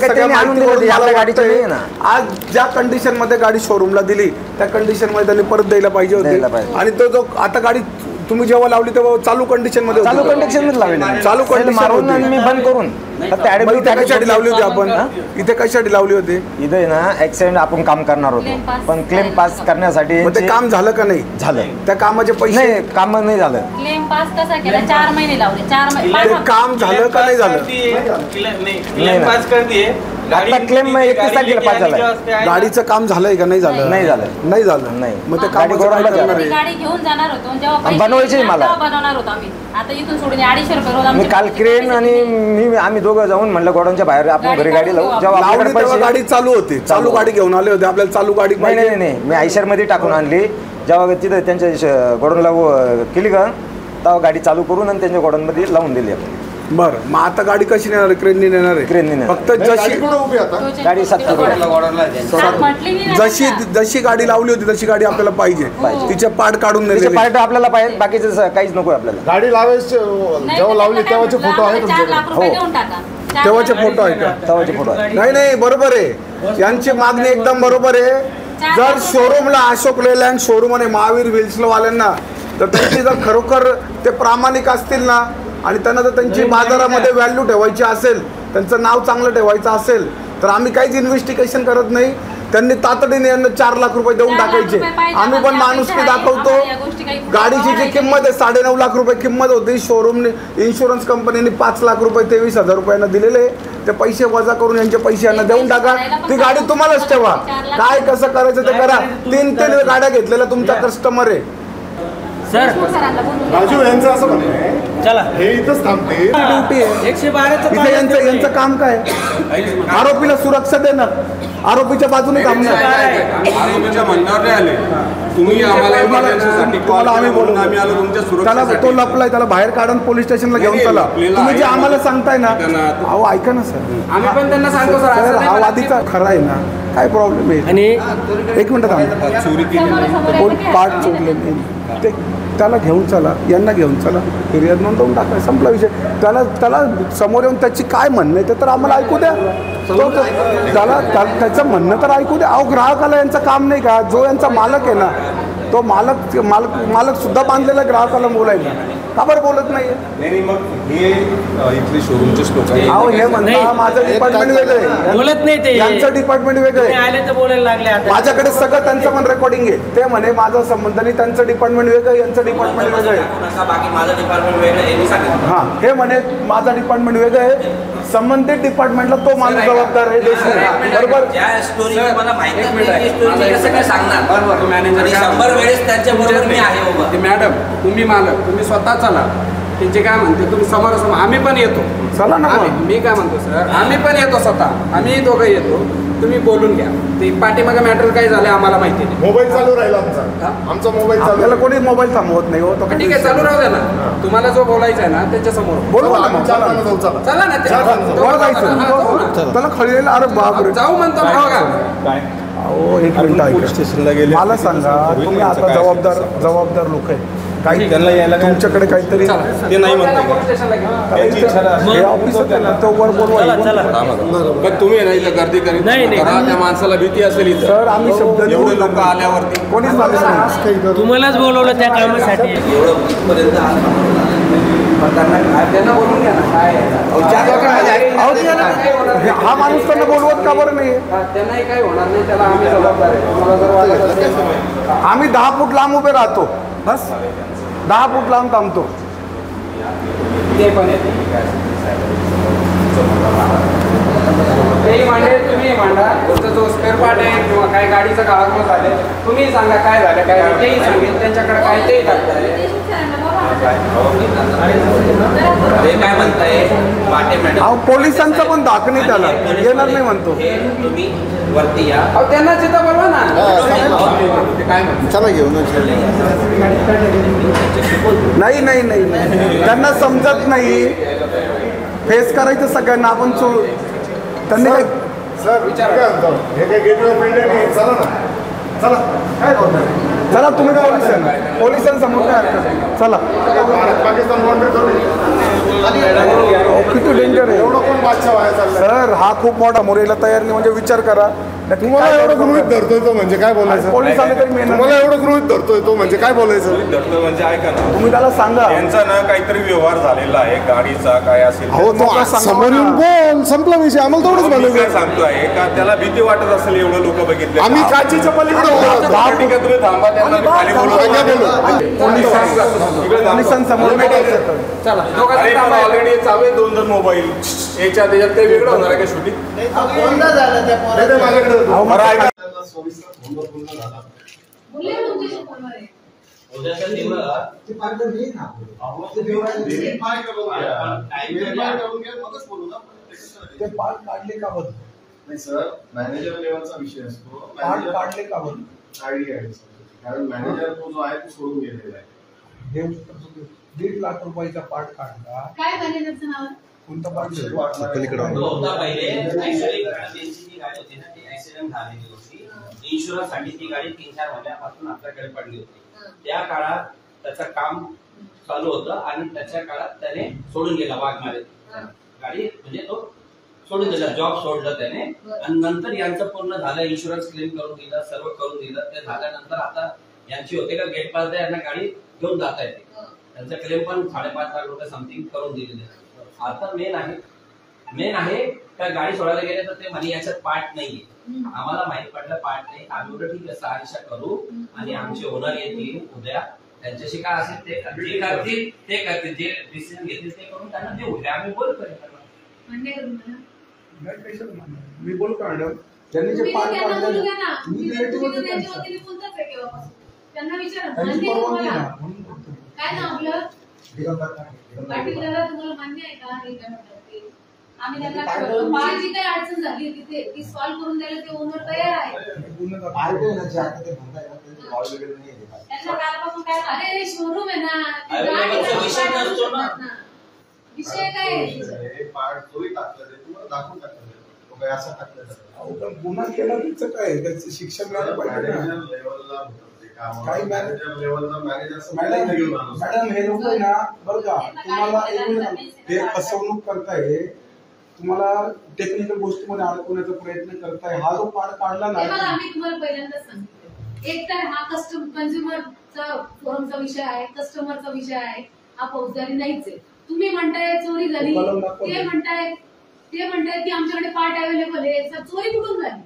आज ज्या कंडिशन मध्ये गाडी शोरूमला दिली त्या कंडिशन मध्ये त्यांनी परत द्यायला पाहिजे होती. आणि तो जो आता गाडी तुम्ही जेव्हा लावली तेव्हा चालू कंडिशन मध्ये चालू कंडिशन मध्ये लावली, चालू कंडिशन मी बंद करून. कशासाठी लावली होती आपण, इथे कशासाठी लावली होती? इथे ना ऍक्सिडेंट आपण काम करणार होतो, पण क्लेम पास करण्यासाठी ते काम झालं का नाही? झालं. त्या कामाचे पैसे नाही, काम नाही झालं. क्लेम पास कसा केला? 4 महिने लावले, 4 महिने. ते काम झालं का नाही झालं? क्लेम पास कर दिए. क्लेम 31 तारखेला पास झालं. गाडीचं काम झालंय का नाही झालं? नाही झालं. नाही झालं. नाही. मग ते काम गाडी घेऊन जाणार होतो, जेव्हा बनवायची मला बनवणार होतो आम्ही. आता इथून सोडून 250 रुपये रोज मी काल क्रेन आणि आम्ही दोघं जाऊन म्हणलं गोडाऊनच्या बाहेर आपण घरी गाडी लावू. जेव्हा गाडी चालू होती, चालू गाडी घेऊन आले होते, आपल्याला चालू गाडी नाही मी आयशर मध्ये टाकून आणली. जेव्हा तिथं त्यांच्या गोडाऊनला केली का तेव्हा गाडी चालू करून आणि त्यांच्या गोडाऊनमध्ये लावून दिली आपण. बरं, मग आता गाडी कशी नेणार आहे? क्रेननी नेणार आहे? क्रेननी नेणार. फक्त गाडी 7 जशी गाडी लावली होती तशी गाडी आपल्याला पाहिजे. तिचे पार्ट काढून नेले पार्ट आपल्याला पाहिजे, बाकीचं काहीच नको आपल्याला. गाडी लावायची जेव्हा लावली तेव्हाचे फोटो आहेत तुमच्याकडे? तेव्हाचे फोटो आहे का? तेव्हाचे फोटो नाही बरोबर आहे, यांची मागणी एकदम बरोबर आहे. जर शोरूमला अशोक लेलँड शोरूम आणि महावीर व्हील्सवाल्यांना तर त्यांची जर खरोखर ते प्रामाणिक असतील ना आणि त्यांना जर त्यांची बाजारामध्ये व्हॅल्यू ठेवायची असेल, त्यांचं नाव चांगलं ठेवायचं असेल तर आम्ही काहीच इन्व्हेस्टिगेशन करत नाही. त्यांनी तातडीने यांना 4 लाख रुपये देऊन टाकायचे. आम्ही पण माणुसकी दाखवतो. गाडीची जी किंमत आहे 9.5 लाख रुपये किंमत होती, शोरूमने इन्शुरन्स कंपनीने 5 लाख रुपये 23,000 रुपयांना दिलेले. ते पैसे वजा करून यांचे पैसे यांना देऊन टाका. ती गाडी तुम्हालाच ठेवा. काय कसं करायचं ते करा. 3 गाड्या घेतलेल्या तुमचा कस्टमर आहे. राजू यांचं असं म्हणणं आहे, चला हे इथंच थांबते, ड्युटी आहे 112 इथे. यांचं काम काय? आरोपीला सुरक्षा देणं, आरोपीच्या बाजूने थांबणं. आरोपीच्या म्हणण्यावर नाही आले तुम्ही, आम्हाला इमर्जन्सीसाठी कॉल आम्ही बोलून आम्ही आलो तुमच्या त्याला सुरक्षेसाठी. तो लपलाय, त्याला बाहेर काढून पोलीस स्टेशनला घेऊन चला. तुम्ही जे आम्हाला सांगताय ना, अहो ऐका ना सर, आम्ही पण त्यांना सांगतो सर हा वादीचा खरा आहे ना, काय प्रॉब्लेम आहे? आणि 1 मिनिट थांबा, चोरी केली, कोण पार्ट चोरले ते त्याला घेऊन चला, यांना घेऊन चला, फिर्याद नोंदवून टाका, संपला विषय. त्याला समोर येऊन त्याची काय म्हणणं आहे ते तर आम्हाला ऐकू द्या. त्याचं म्हणणं तर ऐकू द्या. अहो ग्राहकाला यांचं काम नाही का? जो यांचा मालक आहे ना, तो मालक सुद्धा बांधलेला ग्राहकाला बोलायला का बरं बोलत नाही? मग हे इथले शोरूमचे लोक आहे. अहो हे म्हणता माझं डिपार्टमेंट वेगळं आहे, बोलत नाही ते, यांचं डिपार्टमेंट वेगळं आहे. आले तर बोलायला लागले. आता माझ्याकडे सगळं त्यांचं पण रेकॉर्डिंग आहे. ते म्हणे माझा संबंध नाही, त्यांचं डिपार्टमेंट वेगळं आहे, यांचं डिपार्टमेंट वेगळं आहे. बाकी माझं डिपार्टमेंट वेगळं आहे यांनी सांगितलं. हां हे म्हणे माझा डिपार्टमेंट वेगळं आहे, संबंधित डिपार्टमेंटला तो माणूस जबाबदार आहे. बरोबर. ज्या स्टोरी मला माहिती नाही, स्टोरी कसं काय सांगणार? बरोबर. मॅनेजर 100 वेळेस त्यांच्या बरोबर मी आहे उभा. मॅडम तुम्ही मालक, तुम्ही स्वतः चला. त्यांचे काय म्हणते तुम्ही समोरासमोर, आम्ही पण येतो. चला ना. मी काय म्हणतो सर, आम्ही पण येतो स्वतः, आम्ही दोघं येतो. तुम्ही बोलून घ्या. ते पाठीमागे मॅटर काय झालं आम्हाला माहिती नाही. मोबाईल चालू राहिला आमचा मोबाईल चालू. आपल्याला कोणी मोबाईल थांबवत नाही हो. ठीक आहे, चालू राहू द्या ना. तुम्हाला जो बोलायचा आहे ना त्याच्या समोर बोलवा ना. आम्ही 4 जण जाऊ, चला. चला ना. वर जायचं त्याला खळलेलं. अरे बापरे, जाऊ म्हणतो बघा. अहो 1 मिनिट ऐका, मला सांगा तुम्ही आता जबाबदार लोक आहे, काही तुमच्याकडे काहीतरी ते नाही हे ऑफिसच आहे ना, तो वर बोलवा. पण तुम्ही नाही गर्दी करीत करा, त्या माणसाला भीती असेल इथं. सर आम्ही शब्द एवढे लोक आल्यावरती कोणीच माणूस नाही. तुम्हालाच बोलवलं त्या कामासाठी. एवढं पर्यंत त्यांना बोलून घ्या ना. काय हा माणूस त्यांना बोलवत का बरं नाही? त्यांनाही काही होणार नाही, त्याला आम्ही जबाबदार आहे. तुम्हाला जर वाटत असेल आम्ही 10 फूट लांब उभे राहतो, बस 10 फूट लांब थांबतो. ते पण येते. तेही मांडे, तुम्ही मांडा. तुमचा जो स्पेअर पार्ट आहे किंवा काय गाडीचं कागद झाले तुम्ही सांगा काय झालं काय, तेही सांगेल. त्यांच्याकडे काय तेही टाकताय. काय म्हणताय वाटे मॅडम? अहो पोलिसांचा पण धाक नाही, त्याला येणार नाही म्हणतो. तुम्ही वरती या. अहो त्यांना चिता बोलवा ना. ते काय म्हणतो चला घेऊन. नाही त्यांना समजत नाही. फेस करायचं सगळ्यांना. आपण त्यांनी काय सर विचार काय हे काय गेटवे बिल्डिंग आहे. चला ना, चला. काय होतं? चला तुम्ही पोलिसांसमोर काय हरकत आहे. चला. भारत पाकिस्तान बॉर्डर करून किती डेंजर आहे. एवढं कोण बादशाह व्हायला चाललंय? सर हा खूप मोठा मोरेला तयार नाही. म्हणजे विचार करा, तुम्हाला एवढं गृहीत धरतोय तो म्हणजे काय बोलायचं? पोलिसांनी तरी मेहनत. तुम्हाला एवढं गृहीत धरतोय तो म्हणजे काय बोलायचं? धरतो म्हणजे ऐका ना, तुम्ही त्याला सांगा. त्यांचा ना काहीतरी व्यवहार झालेला आहे गाडीचा काय असेल. हो तो समोर येऊन बोल, संपला विषय. आम्हाला तेवढंच काय बोलायचं. सांगतोय का त्याला भीती वाटत असेल एवढं लोक बघितले. आम्ही काचीच्या पलीकडे ठीक आहे, तुम्ही थांबा. त्यांना खाली बोलू. पोलिसांसमोर चला ऑलरेडी चालू आहे 2 मोबाईल. याच्यात काही वेगळं होणार आहे का शूटिंग? ते पार्ट काढले का बरं? नाही सर, मॅनेजर लेवलचा विषय असतो. पार्ट काढले का बरं? आयडिया आहे कारण मॅनेजर तो जो आहे तो सोडून गेलेला आहे. हे 1.5 लाख रुपयाचा पार्ट काढला. काय मॅनेजरचं नाव? कोणता पार्ट? होता पहिले ऍक्च्युअली त्यांची जी गाडी होती ना ती ऍक्सिडेंट झालेली होती. इन्शुरन्स साठी ती गाडी 3-4 महिन्यापासून आपल्याकडे पडली होती. त्या काळात त्याचं काम चालू होतं आणि त्याच्या काळात त्याने सोडून गेला वाघमारे गाडी. म्हणजे तो सोडून दिलं, जॉब सोडलं त्याने आणि नंतर यांचं पूर्ण झालं, इन्शुरन्स क्लेम करून दिलं, सर्व करून दिलं. ते झाल्यानंतर आता यांची होते का गेट पास यांना गाडी घेऊन जाता येते. त्यांचा क्लेम पण 5.5 लाख रुपये समथिंग करून दिलेले. आता मेन आहे त्या गाडी सोडायला गेले तर ते म्हणे याच्यात पार्ट नाहीये. आम्हाला माहित पडलं पार्ट नाही. आम्ही उलट ठीक आहे 6 करू आणि आमचे ओनर येतील उद्या, त्यांच्याशी काय असेल ते करतील, जे डिसिजन घेतील ते करून त्यांना देऊ. आम्ही बोल करेल. मी बोलू का मॅडम? त्यांनी जे पार्ट त्यांना काढले बोलू द्या ना. मी त्यांच्या वतीने बोलतात आहे केव्हापासून. त्यांना विचारा त्यांची मान्य आहे परवानगी तुम्हाला? ना, म्हणून बोलतो. काय ना आपलं पाटील दिगंबर दादा तुम्हाला मान्य आहे का हे काय म्हणतात ते? आम्ही त्यांना फार जी काही अडचण झाली होती ती सॉल्व्ह करून द्यायला ते ओनर तयार आहे. त्यांना कालपासून काय अरे शोरूम आहे ना, विषय काय आहे? गुन्हा केला तिचं काय, त्याचं शिक्षण मिळालं पाहिजे ना. काही मॅडम हे लोक ना बरं का, तुम्हाला हे फसवणूक करताय, तुम्हाला टेक्निकल गोष्टीमध्ये अडकवण्याचा प्रयत्न करताय. हा जो पार्ट काढला ना, आम्ही तुम्हाला पहिल्यांदाच सांगितलं, एक तर हा कन्झ्युमरचा फोरमचा विषय आहे, कस्टमरचा विषय आहे, हा फौजदारी नाहीच आहे. तुम्ही म्हणताय चोरी झाली, ते म्हणताय की आमच्याकडे पार्ट अवेलेबल आहे. चोरी कुठून झाली?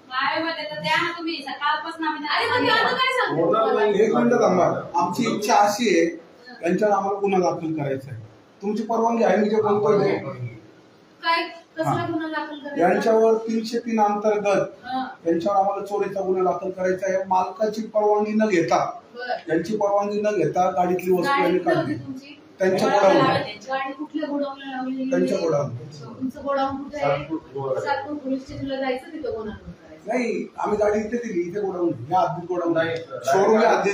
द्या ना तुम्ही, सकाळपासून अरे पण आता काय सांगतो. एक मिनिट थांबा. आमची इच्छा अशी आहे यांच्यावर आम्हाला गुन्हा दाखल करायचा आहे. तुमची परवानगी आहे? मी जे बोलतोय काय कसला गुन्हा दाखल करायचा? यांच्यावर 303 अंतर्गत यांच्यावर आम्हाला चोरीचा गुन्हा दाखल करायचा आहे. मालकाची परवानगी न घेता, यांची परवानगी न घेता गाडीतली वस्तू यांनी काढली. त्यांच्या गोडाऊन, गाडी कुठल्या गोडाऊनला लावली? त्यांच्या गोडाऊन. तुमचं गोडाऊन कुठे आहे? सातपूर पोलीस स्टेशनला जायचं, तिथं गुन्हा करायचा. नाही, आम्ही गाडी इथे दिली, इथे गोडाऊन, या आधी गोडाऊन शोरूम आधी.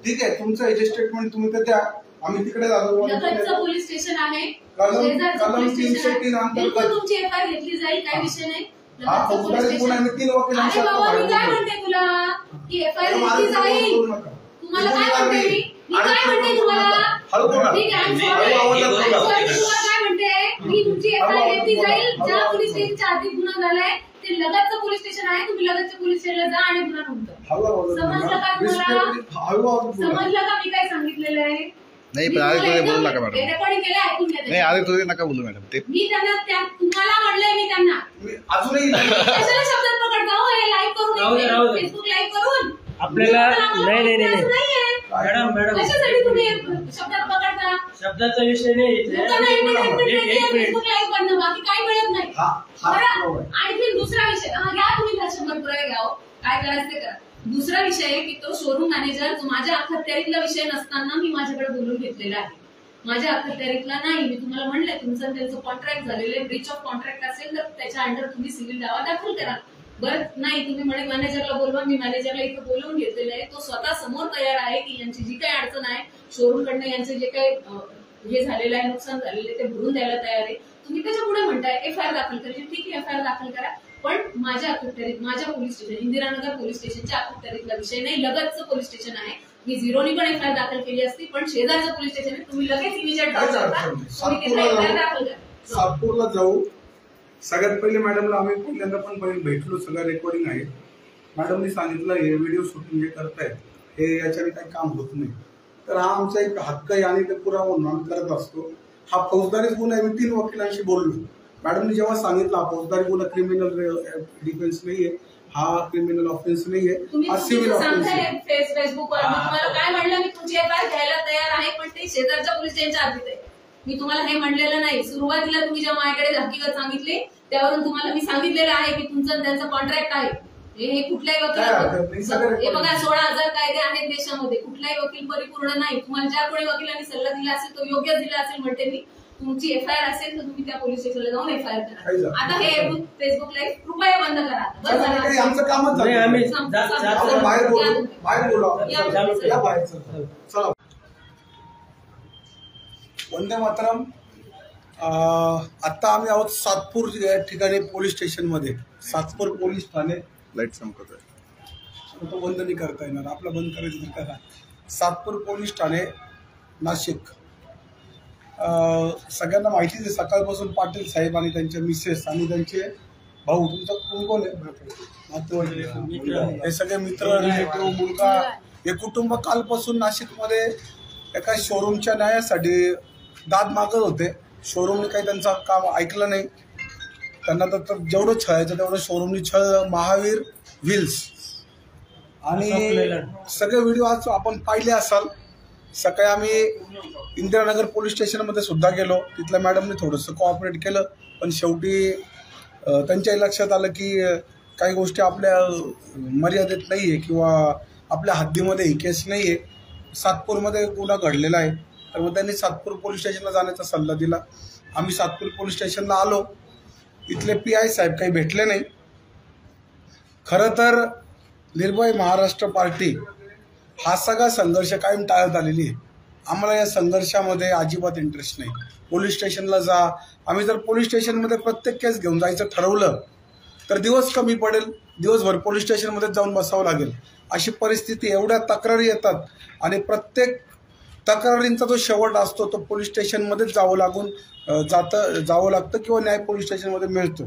ठीक आहे, तुमचं जे स्टेटमेंट तुम्ही ते द्या, आम्ही तिकडे जातो. लगतचं पोलीस स्टेशन आहे, कलम शेजारचं पोलीस स्टेशन 303 आहे. बिलकुल अंतर्गत तुमची एफआयआर घेतली जाईल, काही विषय नाही. हा लगतचं पोलीस फौजदारी गुन्हा स्टेशन. आम्ही 3 वकिलांशी अरे बाबा मी काय म्हणते तुला की एफआयआर घेतली जाईल. तुम्हाला काय म्हणते मी काय म्हणते तुम्हाला? ठीक आहे, तुम्हाला काय म्हणते मी तुमची एफआयआर घेतली जाईल. ज्या पोलीस स्टेशनच्या आधी गुन्हा झालाय ते लगतचं पोलीस स्टेशन आहे, तुम्ही लगतच्या पोलीस स्टेशनला जा आणि गुन्हा नोंद करा. समजलं का तुम्हाला? समजलं का मी काय सांगितलेलं आहे? नाही पण आधी तुम्ही बोलू नका मॅडम. रेकॉर्डिंग केलं, ऐकून घ्या. नाही आधी तुम्ही नका बोलू मॅडम. ते मी त्यांना तुम्हाला म्हणलंय, मी त्यांना अजूनही कशाला शब्दात पकडता हो? हे लाईव्ह करून, फेसबुक लाईव्ह करून आपल्याला नाही मॅडम कशासाठी तुम्ही शब्दात पकडता? शब्दाचा विषय नाही. फेसबुक लाईव्ह करणं, बाकी काही मिळत नाही. बरं, आणखी दुसरा विषय घ्या तुम्ही, शंभर पुरावे घ्या, काय करायचं ते करा. दुसरा विषय आहे की तो शोरूम मॅनेजर माझ्या अखत्यारीतला विषय नसताना मी माझ्याकडे बोलून घेतलेला आहे. माझ्या अखत्यारीतला नाही. मी तुम्हाला म्हणलंय तुमचं त्यांचं कॉन्ट्रॅक्ट झालेलं आहे, ब्रीच ऑफ कॉन्ट्रॅक्ट असेल तर त्याच्या अंडर तुम्ही सिव्हिल दावा दाखल करा. बरं नाही, तुम्ही म्हणे मॅनेजरला बोलवा, मी मॅनेजरला इथं बोलवून घेतलेलं आहे. तो स्वतः समोर तयार आहे की यांची जी काही अडचण आहे शोरूम कडनं, यांचं जे काही हे झालेलं आहे, नुकसान झालेलं आहे ते भरून द्यायला तयार आहे. तुम्ही त्याच्या पुढे म्हणताय एफआयआर दाखल करायची, ठीक आहे एफआयआर दाखल करा, पण माझ्या अखत्यारीत, माझ्या पोलीस स्टेशन इंदिरानगर पोलीस स्टेशनच्या अखत्यारीतला विषय नाही. लगतचं पोलीस स्टेशन आहे, मी झिरोनी पण एफआयआर दाखल केली असती, पण शेजारचं पोलीस स्टेशन आहे, तुम्ही लगेच इमिजिएट दाखल करा. सातपूरला जाऊ. सगळ्यात पहिले मॅडमला आम्ही पहिल्यांदा पण भेटलो, सगळं रेकॉर्डिंग आहे. मॅडमनी सांगितलं हे व्हिडिओ शूटिंग जे करतायत हे याच्याने काही काम होत नाही. तर हा आमचा एक हक्क आहे आणि ते पुरावा म्हणून करत असतो. हा फौजदारीच गुन्हा आहे. मी 3 वकिलांशी बोललो. मॅडमनी जेव्हा सांगितलं हा फौजदारी गुन्हा क्रिमिनल डिफेन्स नाहीये, हा क्रिमिनल ऑफेन्स नाहीये, हा सिव्हिल ऑफेन्स आहे. फेसबुकवर तुम्हाला काय म्हणलं, मी तुमची एफआयआर घ्यायला तयार आहे, पण ते शेजारच्या पोलीस स्टेशनच्या आधीच आहे. मी तुम्हाला हे म्हणलेलं नाही. सुरुवातीला तुम्ही जेव्हा माझ्याकडे हकीकत सांगितली त्यावरून तुम्हाला मी सांगितलेलं आहे की तुमचं त्यांचं कॉन्ट्रॅक्ट आहे. हे कुठल्याही वकील, हे बघा 16,000 कायदे आहेत देशामध्ये, कुठलाही वकील परिपूर्ण नाही. तुम्हाला ज्या कोणी वकिलांनी सल्ला दिला असेल तो योग्य दिला असेल म्हणते मी. तुमची एफआयआर असेल तर तुम्ही त्या पोलीस स्टेशनला जाऊन एफआयआर करा. आता हे फेसबुक लाईव्ह कृपया बंद करा. आमचं कामच बाहेर बोला. चला वंदे मातरम. आता आम्ही आहोत सातपूर या ठिकाणी पोलीस स्टेशनमध्ये. सातपूर पोलीस ठाणे. लाईट संपत आहे, तो बंद नाही करता येणार, आपला बंद करायचं करा. सातपूर पोलीस ठाणे नाशिक. सगळ्यांना माहितीच आहे, सकाळपासून पाटील साहेब आणि त्यांचे मिसेस आणि त्यांचे भाऊ, तुमचा कोण आहे हे सगळे मित्र, रिलेटिव्ह, मुलगा, हे कुटुंब कालपासून नाशिकमध्ये एका शोरूमच्या न्यायासाठी दाद मागत होते. शोरूमने काही त्यांचं काम ऐकलं नाही. त्यांना तर जेवढं छळायचं तेवढं शोरूमने छळ. महावीर व्हील्स आणि सगळे व्हिडिओ आज आपण पाहिले असाल. सकाळी आम्ही इंदिरानगर पोलीस स्टेशनमध्ये सुद्धा गेलो. तिथल्या मॅडमने थोडंसं कोऑपरेट केलं, पण शेवटी त्यांच्याही लक्षात आलं की काही गोष्टी आपल्या मर्यादेत नाही आहे किंवा आपल्या हद्दीमध्ये ही केस नाही आहे. सातपूरमध्ये गुन्हा घडलेला आहे, तर मग त्यांनी सातपूर पोलीस स्टेशनला जाण्याचा सल्ला दिला. आम्ही सातपूर पोलीस स्टेशनला आलो. इथले PI साहेब काही भेटले नाही. खरं तर निर्भय महाराष्ट्र पार्टी हा सगळा संघर्ष कायम टाळत आलेली आहे. आम्हाला या संघर्षामध्ये अजिबात इंटरेस्ट नाही. पोलीस स्टेशनला जा. आम्ही जर पोलीस स्टेशनमध्ये प्रत्येक केस घेऊन जायचं ठरवलं तर दिवस कमी पडेल. दिवसभर पोलीस स्टेशनमध्ये जाऊन बसावं लागेल. अशी परिस्थिती. एवढ्या तक्रारी येतात आणि प्रत्येक तक्रारींचा जो शेवट असतो तो पोलीस स्टेशनमध्येच जावं लागतं किंवा न्याय पोलीस स्टेशनमध्ये मिळतो.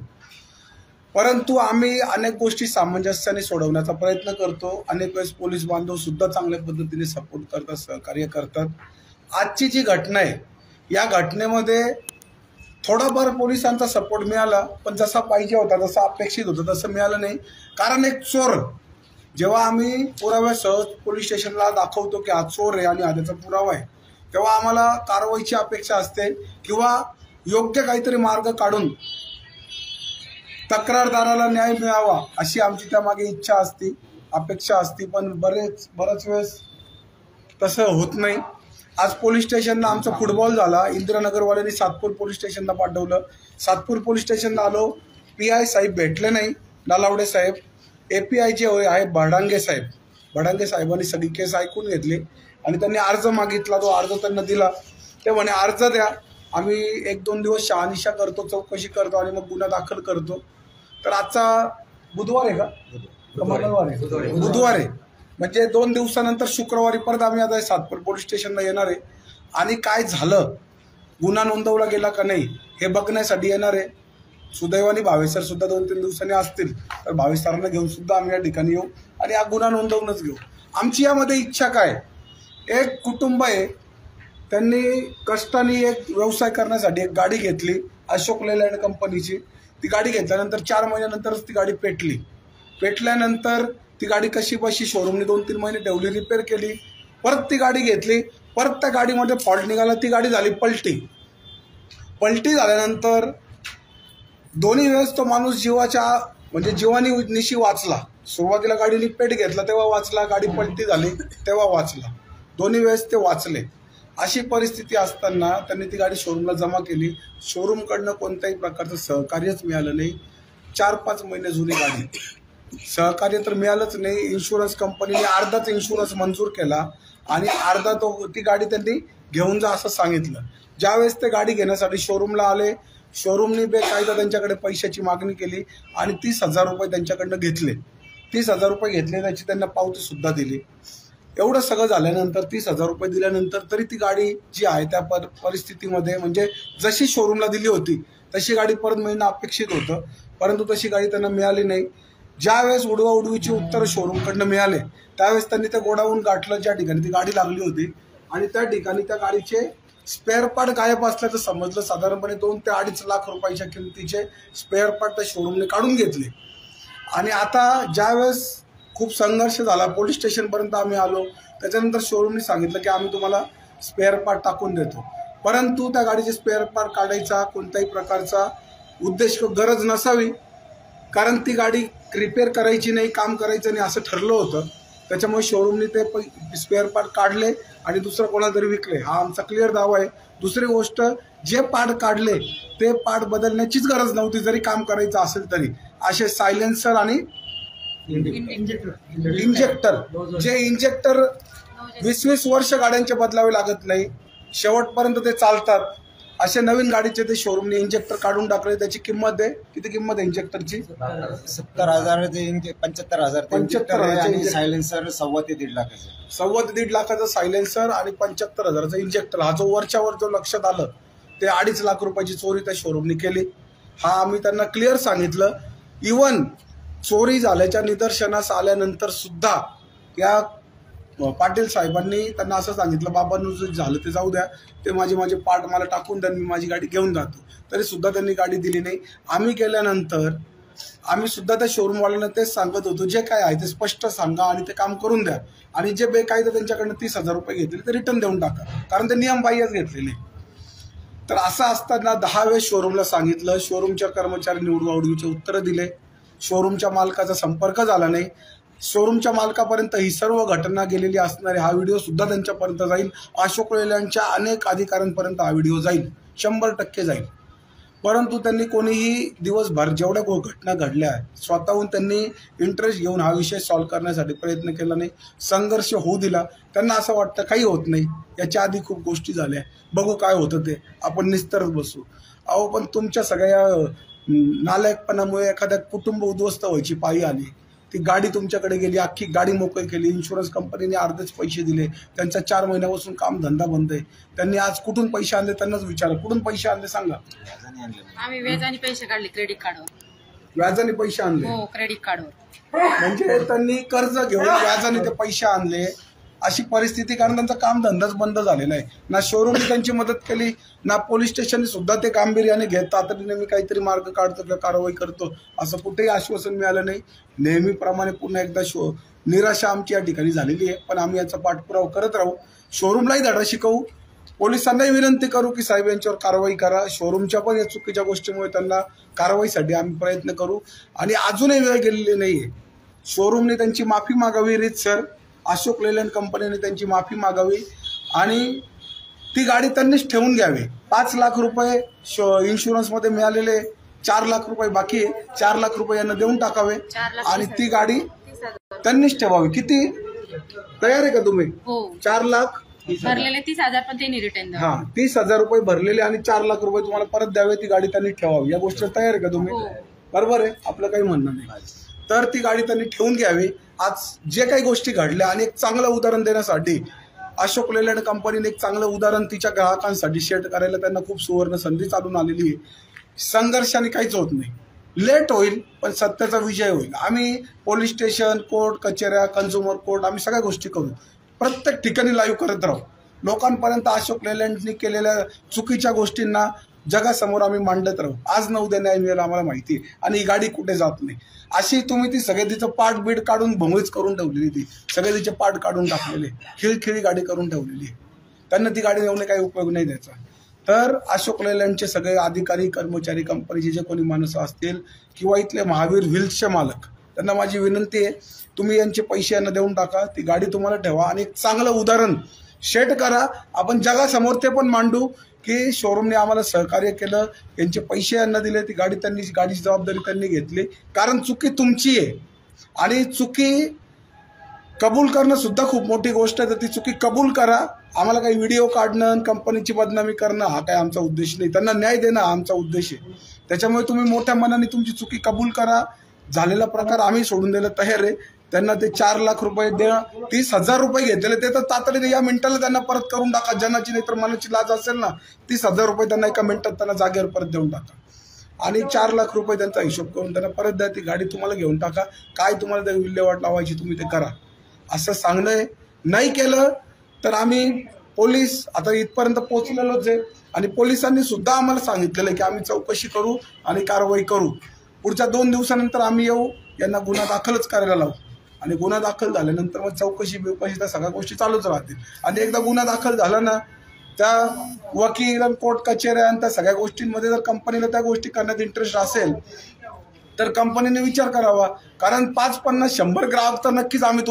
परंतु आम्ही अनेक गोष्टी सामंजस्याने सोडवण्याचा प्रयत्न करतो. अनेक वेळेस पोलीस बांधव सुद्धा चांगल्या पद्धतीने सपोर्ट करतात, सहकार्य करतात. आजची जी घटना आहे, या घटनेमध्ये थोडाफार पोलिसांचा सपोर्ट मिळाला, पण जसा पाहिजे होता, जसा अपेक्षित होतं तसं मिळालं नाही. कारण एक चोर, जेव्हा आम्ही पुराव्यासह पोलीस स्टेशनला दाखवतो की हा चोर आहे आणि हा त्याचा पुरावा आहे, तेव्हा आम्हाला कारवाईची अपेक्षा असते किंवा योग्य काहीतरी मार्ग काढून तक्रारदाराला न्याय मिळावा अशी आमची त्यामागे इच्छा असते, अपेक्षा असते. पण बऱ्याच वेळेस तसं होत नाही. आज पोलीस स्टेशनला आमचा फुटबॉल झाला. इंदिरानगरवाल्यांनी सातपूर पोलीस स्टेशनला पाठवलं. सातपूर पोलीस स्टेशनला आलो. PI साहेब भेटले नाही, नलावडे साहेब. API जे आहे भडांगे साहेब, भडांगे साहेबांनी सगळी केस ऐकून घेतली आणि त्यांनी अर्ज मागितला. तो अर्ज त्यांना दिला. ते म्हणे अर्ज द्या, आम्ही 1-2 दिवस शहानिशा करतो, चौकशी करतो आणि मग गुन्हा दाखल करतो. तर आजचा बुधवार आहे का मंगळवार आहे? बुधवार आहे. म्हणजे 2 दिवसानंतर शुक्रवारी परत आम्ही आता सातपूर पोलीस स्टेशनला येणार आहे आणि काय झालं, गुन्हा नोंदवला गेला का नाही हे बघण्यासाठी येणार आहे. सुदैवाने भावेसर सुद्धा 2-3 दिवसांनी असतील, तर भावेसरांना घेऊन सुद्धा आम्ही या ठिकाणी येऊ आणि हा गुन्हा नोंदवूनच घेऊ. आमची यामध्ये इच्छा काय, एक कुटुंब आहे, त्यांनी कष्टाने एक व्यवसाय करण्यासाठी एक गाडी घेतली अशोक लेलँड कंपनीची. ती गाडी घेतल्यानंतर 4 महिन्यानंतरच ती गाडी पेटली. पेटल्यानंतर ती गाडी कशी बशी शोरूमने 2-3 महिने ठेवली, रिपेअर केली. परत ती गाडी घेतली. परत त्या गाडीमध्ये फॉल्ट निघाला. ती गाडी झाली पलटी. पलटी झाल्यानंतर दोन्ही वेळेस तो माणूस जीवानी निशी वाचला. सुरुवातीला गाडीने पेट घेतला तेव्हा वाचला, गाडी पलटी झाली तेव्हा वाचला. दोन्ही वेळेस ते वाचले. अशी परिस्थिती असताना त्यांनी ती गाडी शोरूमला जमा केली. शोरूमकडनं कोणत्याही प्रकारचं सहकार्यच मिळालं नाही. 4-5 महिने जुनी गाडी, सहकार्य तर मिळालंच नाही. इन्शुरन्स कंपनीने अर्धाच इन्शुरन्स मंजूर केला आणि अर्धा ती गाडी त्यांनी घेऊन जा असं सांगितलं. ज्यावेळेस ते गाडी घेण्यासाठी शोरूमला आले, शोरूमने बेकायदा त्यांच्याकडे पैशाची मागणी केली आणि 30,000 रुपये त्यांच्याकडनं घेतले. 30,000 रुपये घेतले, त्याची त्यांना पावती सुद्धा दिली. एवढं सगळं झाल्यानंतर 30,000 रुपये दिल्यानंतर तरी ती गाडी जी आहे त्या परिस्थितीमध्ये, म्हणजे जशी शोरूमला दिली होती तशी गाडी परत मिळणं अपेक्षित होतं, परंतु तशी गाडी त्यांना मिळाली नाही. ज्यावेळेस उडवाउडवीची उत्तर शोरूमकडनं मिळाले त्यावेळेस त्यांनी ते गोडाऊन गाठलं ज्या ठिकाणी ती गाडी लागली होती आणि त्या ठिकाणी त्या गाडीचे स्पेअर पार्ट गायब असल्याचं समजलं. साधारणपणे 2 ते 2.5 लाख रुपयाच्या किमतीचे स्पेअर पार्ट त्या शोरूमने काढून घेतले. आणि आता ज्यावेळेस खूप संघर्ष झाला, पोलीस स्टेशनपर्यंत आम्ही आलो, त्याच्यानंतर शोरूमने सांगितलं की आम्ही तुम्हाला स्पेअर पार्ट टाकून देतो, परंतु त्या गाडीचे स्पेअर पार्ट काढायचा कोणत्याही प्रकारचा उद्देश गरज नसावी, कारण ती गाडी रिपेअर करायची नाही, काम करायचं नाही असं ठरलं होतं. त्याच्यामुळे शोरूमने ते स्पेअर पार्ट काढले आणि दुसरं कोणाला तरी विकले. हा आमचा क्लिअर दावा आहे. दुसरी गोष्ट, जे पार्ट काढले ते पार्ट बदलण्याचीच गरज नव्हती जरी काम करायचं असेल तरी. असे सायलेन्सर आणि इंजेक्टर, जे इंजेक्टर 20-20 वर्ष गाड्यांचे बदलावे लागत नाही, शेवटपर्यंत ते चालतात. असे नवीन गाडीचे ते शोरूमने इंजेक्टर काढून टाकले. त्याची किंमत आहे, किती किंमत आहे इंजेक्टरची? 70,000 ते 75,000. 75,000 आणि सायलेन्सर 1.25 ते 1.5 लाखाचं. 1.25 ते 1.5 लाखाचा सायलेन्सर आणि 75,000चा इंजेक्टर. हा जो वरच्यावर जो लक्षात आलं ते 2.5 लाख रुपयाची चोरी त्या शोरूमने केली. हा आम्ही त्यांना क्लिअर सांगितलं. इवन चोरी झाल्याच्या निदर्शनास आल्यानंतर सुद्धा या पाटील साहेबांनी त्यांना असं सांगितलं, बाबांनो जे झालं ते जाऊ द्या, ते माझे पार्ट मला टाकून द्या, मी माझी गाडी घेऊन जातो. तरी सुद्धा त्यांनी गाडी दिली नाही. आम्ही गेल्यानंतर आम्ही सुद्धा त्या शोरूमवाल्यांना तेच सांगत होतो, जे काय आहे ते स्पष्ट सांगा आणि ते काम करून द्या, आणि जे बेकायदा त्यांच्याकडनं 30,000 रुपये घेतले ते रिटर्न देऊन टाका, कारण ते नियमबाह्यच घेतलेले. तर असं असताना 10 वेळेस शोरूमला सांगितलं. शोरूमच्या कर्मचाऱ्यांनी उडवाउडवीचे उत्तरं दिले. शोरूमच्या मालकाचा संपर्क झाला नाही. शोरूमच्या मालकापर्यंत ही सर्व घटना गेलेली असणारे हा व्हिडिओ सुद्धा त्यांच्यापर्यंत जाईल. अशोक लेलँडच्या अनेक अधिकाऱ्यांपर्यंत हा व्हिडिओ जाईल, 100% जाईल. परंतु त्यांनी कोणीही दिवसभर जेवढ्या घटना घडल्या स्वतःहून त्यांनी इंटरेस्ट घेऊन हा विषय सॉल्व्ह करण्यासाठी प्रयत्न केला नाही, संघर्ष होऊ दिला. त्यांना असं वाटतं काही होत नाही, याच्या आधी खूप गोष्टी झाल्या, बघू काय होतं ते, आपण निस्तरच बसू. अहो पण तुमच्या सगळ्या नालायकपणामुळे एखाद्या कुटुंब उद्ध्वस्त व्हायची पाळी आली. ती गाडी तुमच्याकडे गेली, अख्खी गाडी मोकळी केली. इन्शुरन्स कंपनीने अर्धेच पैसे दिले. त्यांचा 4 महिन्यापासून काम धंदा बंद आहे. त्यांनी आज कुठून पैसे आणले त्यांनाच विचारा, कुठून पैसे आणले सांगा. आम्ही व्याजाने पैसे काढले, क्रेडिट कार्डवर. व्याजाने पैसे आणले? हो, क्रेडिट कार्डवर. म्हणजे त्यांनी कर्ज घेऊन व्याजाने ते पैसे आणले, अशी परिस्थिती. कारण त्यांचा काम धंदाच बंद झालेला आहे. ना शोरूमने त्यांची मदत केली, ना पोलीस स्टेशनने सुद्धा ते गांभीर्याने घेत तातडीने मी काहीतरी मार्ग काढतो किंवा कारवाई करतो असं कुठेही आश्वासन मिळालं नाही. नेहमीप्रमाणे पुन्हा एकदा निराशा आमची या ठिकाणी झालेली आहे. पण आम्ही याचा पाठपुरावा करत राहू. शोरूमलाही धडा शिकवू, पोलिसांनाही विनंती करू की साहेब यांच्यावर कारवाई करा. शोरूमच्या पण या चुकीच्या गोष्टीमुळे त्यांना कारवाईसाठी आम्ही प्रयत्न करू. आणि अजूनही वेळ गेलेली नाही आहे. शोरूमने त्यांची माफी मागावी रीतसर, अशोक लेलँड कंपनीने त्यांची माफी मागावी आणि ती गाडी त्यांनीच ठेवून घ्यावी. 5 लाख रुपये इन्शुरन्समध्ये मिळालेले, 4 लाख रुपये बाकी आहे. 4 लाख रुपये यांना देऊन टाकावे आणि ती गाडी त्यांनीच ठेवावी. किती तयार आहे का तुम्ही? 4 लाख भरलेले 30,000 पण त्यांनी रिटर्न द्यावे. हा, 30,000 रुपये भरलेले आणि 4 लाख रुपये तुम्हाला परत द्यावे. ती गाडी त्यांनी ठेवावी. या गोष्टीला तयार आहे का तुम्ही? बरोबर आहे, आपलं काही म्हणणं नाही. तर ती गाडी त्यांनी ठेवून घ्यावी. आज जे काही गोष्टी घडल्या आणि एक चांगलं उदाहरण देण्यासाठी अशोक लेलँड कंपनीने एक चांगलं उदाहरण तिच्या ग्राहकांसाठी शेअर करायला त्यांना खूप सुवर्ण संधी चालून आलेली आहे. संघर्षाने काहीच होत नाही, लेट होईल पण सत्याचा विजय होईल. आम्ही पोलीस स्टेशन, कोर्ट कचेऱ्या, कन्झ्युमर कोर्ट, आम्ही सगळ्या गोष्टी करू. प्रत्येक ठिकाणी लाईव्ह करत राहू. लोकांपर्यंत अशोक लेलँडनी केलेल्या चुकीच्या गोष्टींना जगासमोर आम्ही मांडत राहू. आज न उद्या न्याय मिळेल आम्हाला माहिती आहे. आणि ही गाडी कुठे जात नाही. अशी तुम्ही ती सगळे तिचं पार्ट बीट काढून भोंगळीच करून ठेवलेली, ती सगळे तिचे पार्ट काढून टाकलेले, खिळखिळी गाडी करून ठेवलेली. त्यांना ती गाडी नेऊन काही उपयोग नाही द्यायचा. तर अशोक लेलँडचे सगळे अधिकारी, कर्मचारी, कंपनीचे जे कोणी माणसं असतील किंवा इथले महावीर व्हील्सचे मालक, त्यांना माझी विनंती आहे, तुम्ही यांचे पैसे यांना देऊन टाका. ती गाडी तुम्हाला ठेवा आणि एक चांगलं उदाहरण सेट करा. आपण जगासमोर ते पण मांडू की शोरूमने आम्हाला सहकार्य केलं, यांचे पैसे यांना दिले, ती गाडी त्यांनी, गाडीची जबाबदारी त्यांनी घेतली. कारण चुकी तुमची आहे आणि चुकी कबूल करणं सुद्धा खूप मोठी गोष्ट आहे. तर ती चुकी कबूल करा. आम्हाला काही व्हिडिओ काढणं, कंपनीची बदनामी करणं हा काय आमचा उद्देश नाही. त्यांना न्याय देणं हा आमचा उद्देश आहे. त्याच्यामुळे तुम्ही मोठ्या मनाने तुमची चुकी कबूल करा. झालेला प्रकार आम्ही सोडून द्यायला तयार आहे. त्यांना ते 4 लाख रुपये द्या, 30,000 रुपये घेतलेले ते तर तातडीने या मिनिटाला त्यांना परत करून टाका. जनाची नाही तर मनाची लाज असेल ना, 30,000 रुपये त्यांना एका मिनिटात त्यांना जागेवर परत देऊन टाका आणि 4 लाख रुपये त्यांचा हिशोब करून त्यांना परत द्या. ती गाडी तुम्हाला घेऊन टाका. काय तुम्हाला त्या विल्हेवाट लावायची तुम्ही ते करा, असं सांगणं आहे. नाही केलं तर आम्ही पोलीस आता इथपर्यंत पोहोचलेलोच आहे आणि पोलिसांनी सुद्धा आम्हाला सांगितलेलं आहे की आम्ही चौकशी करू आणि कारवाई करू. पुढच्या 2 दिवसानंतर आम्ही येऊ, यांना गुन्हा दाखलच करायला लावू आणि गुन्हा दाखल झाल्यानंतर मग चौकशी त्या सगळ्या गोष्टी चालूच राहतील. आणि एकदा गुन्हा दाखल झाला ना, त्या वकील, कोर्ट कचेऱ्या आणि त्या सगळ्या गोष्टींमध्ये जर कंपनीला त्या गोष्टी करण्यात इंटरेस्ट असेल तर कंपनीने विचार करावा. कारण 5, 50, 100 ग्राहक तर नक्कीच आम्ही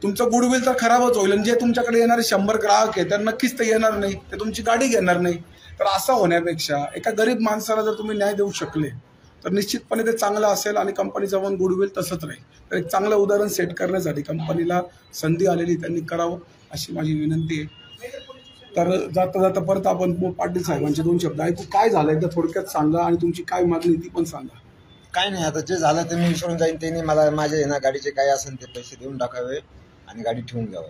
तुमचं गुडविल तर खराबच होईल. आणि जे तुमच्याकडे येणारे 100 ग्राहक आहे तर नक्कीच ते येणार नाही, ते तुमची गाडी घेणार नाही. तर असं होण्यापेक्षा एका गरीब माणसाला जर तुम्ही न्याय देऊ शकले तर निश्चितपणे ते चांगलं असेल आणि कंपनीचं पण गुडविल तसंच राहील. तर एक चांगलं उदाहरण सेट करण्यासाठी कंपनीला संधी आलेली त्यांनी करावं अशी माझी विनंती आहे. तर जाता जाता परत आपण पाटील साहेबांचे 2 शब्द ऐकू. काय झालं एकदा थोडक्यात सांगा आणि तुमची काय मागणी ती पण सांगा. काय नाही, आता जे झालं ते मी विसरून जाईन. त्यांनी मला माझे ना गाडीचे काय असेल ते पैसे देऊन टाकावे आणि गाडी ठेवून घ्यावं.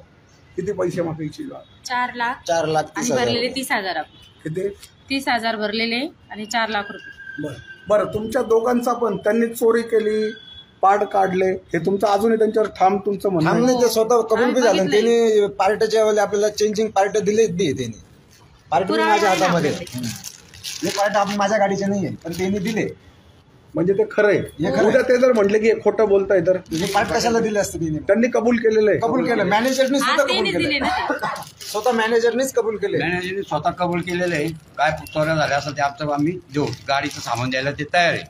किती पैसे मागायचे? 4 लाख 4,30,000 भरलेले 30,000. किती? 30,000 भरलेले आणि 4 लाख रुपये. बरं तुमच्या दोघांचा पण त्यांनी चोरी केली, पाड काढले, हे तुमचं अजूनही त्यांच्यावर ठाम तुमचं म्हणणं नाही? ते स्वतः कबूल बी झालं. त्यांनी पार्ट्याच्या वेळेला आपल्याला चेंजिंग पार्ट दिलेच बी. त्यांनी पार्ट माझ्या हातामध्ये, हे पार्ट माझ्या गाडीचे नाही आहे पण त्यांनी दिले. म्हणजे ते खरं आहे. उद्या ते जर म्हटले की खोटं बोलताय तर पार्ट कशाला दिले असते? त्यांनी कबूल केलेलं आहे. कबूल केलं मॅनेजरने स्वतः कबूल केलं. स्वतः मॅनेजरनेच कबूल केले. मॅनेजरने स्वतः कबूल केलेलं आहे. काय चोऱ्या झाल्या असेल ते आमचं आम्ही देऊ. गाडीचं सामान द्यायला ते तयार आहे.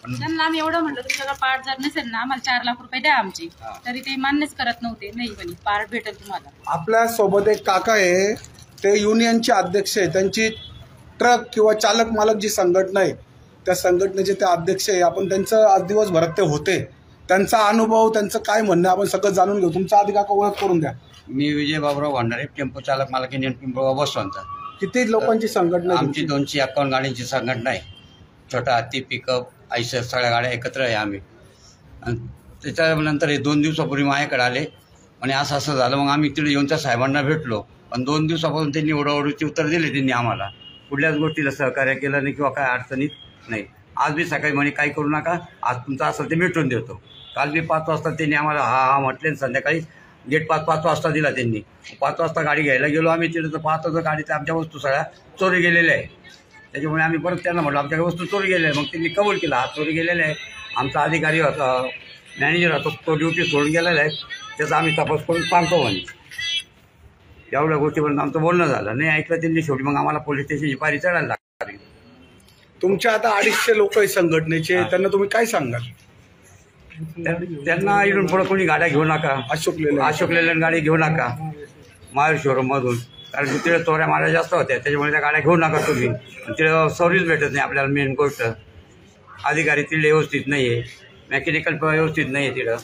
त्यांना आम्ही एवढं म्हणलं तुमच्याकडे पार्ट जर नसेल ना आम्हाला 4 लाख रुपये द्या आमचे, तरी ते मान्यच करत नव्हते. नाही म्हणे पार्ट भेटेल तुम्हाला. आपल्या सोबत एक काका आहे, ते युनियनचे अध्यक्ष आहे. त्यांची ट्रक किंवा चालक मालक जी संघटना आहे त्या संघटनेचे ते अध्यक्ष आहे. आपण त्यांचं आज दिवसभरात ते होते, त्यांचा अनुभव, त्यांचं काय म्हणणं आपण सगळं जाणून घेऊ. तुमचा आधी काका ओळख करून द्या. मी विजय बाबुराव भांडारे, टेम्पो चालक मालक इंडियन पिंपळगाव बसवंत. किती लोकांची संघटना? आमची 251 गाड्यांची संघटना आहे. छोटा हत्ती, पिकअप, आयशर सगळ्या गाड्या एकत्र आहे आम्ही. आणि त्याच्यानंतर हे 2 दिवसापूर्वी माझ्याकडे आले आणि असं झालं. मग आम्ही तिथे येऊन त्या साहेबांना भेटलो. पण 2 दिवसापासून त्यांनी ओढाओढीची उत्तर दिले. त्यांनी आम्हाला कुठल्याच गोष्टीला सहकार्य केलं नाही किंवा काय अडचणीत नाही. आज बी सकाळी म्हणे काही करू नका, आज तुमचं असेल ते मिटवून देतो. काल बी 5 वाजता त्यांनी आम्हाला हा म्हटले. संध्याकाळी गेट 5 वाजता दिला त्यांनी. 5 वाजता गाडी घ्यायला गेलो आम्ही तिथे, तर पाहतो तर गाडीच्या आमच्या वस्तू सगळ्या चोरी गेलेल्या आहे. त्याच्यामुळे आम्ही परत त्यांना म्हटलं आमच्याकडे वस्तू चोरी गेल्या आहे. मग त्यांनी कबूल केला हा चोरी गेलेला आहे. आमचा अधिकारी होता, मॅनेजर होता, तो ड्युटी सोडून गेलेला आहे. त्याचा आम्ही तपास करून सांगतो म्हणे. एवढ्या गोष्टीपर्यंत आमचं बोलणं झालं नाही. ऐकलं त्यांनी. शेवटी मग आम्हाला पोलीस स्टेशनची पारी चढायला लागली. तुमच्या आता 250 लोक आहे संघटनेचे, त्यांना तुम्ही काय सांगाल? त्यांना इथून पुढे कोणी गाड्या घेऊ नका. अशोक लेलँड गाडी घेऊ नका महावीर शोरूममधून. कारण की तिथे चोऱ्या माऱ्या जास्त होत्या, त्याच्यामुळे त्या गाड्या घेऊ नका तुम्ही. तिथे सर्व्हिस भेटत नाही आपल्याला. मेन गोष्ट अधिकारी तिथे व्यवस्थित नाही आहे, मेकॅनिकल व्यवस्थित नाही आहे. तिथं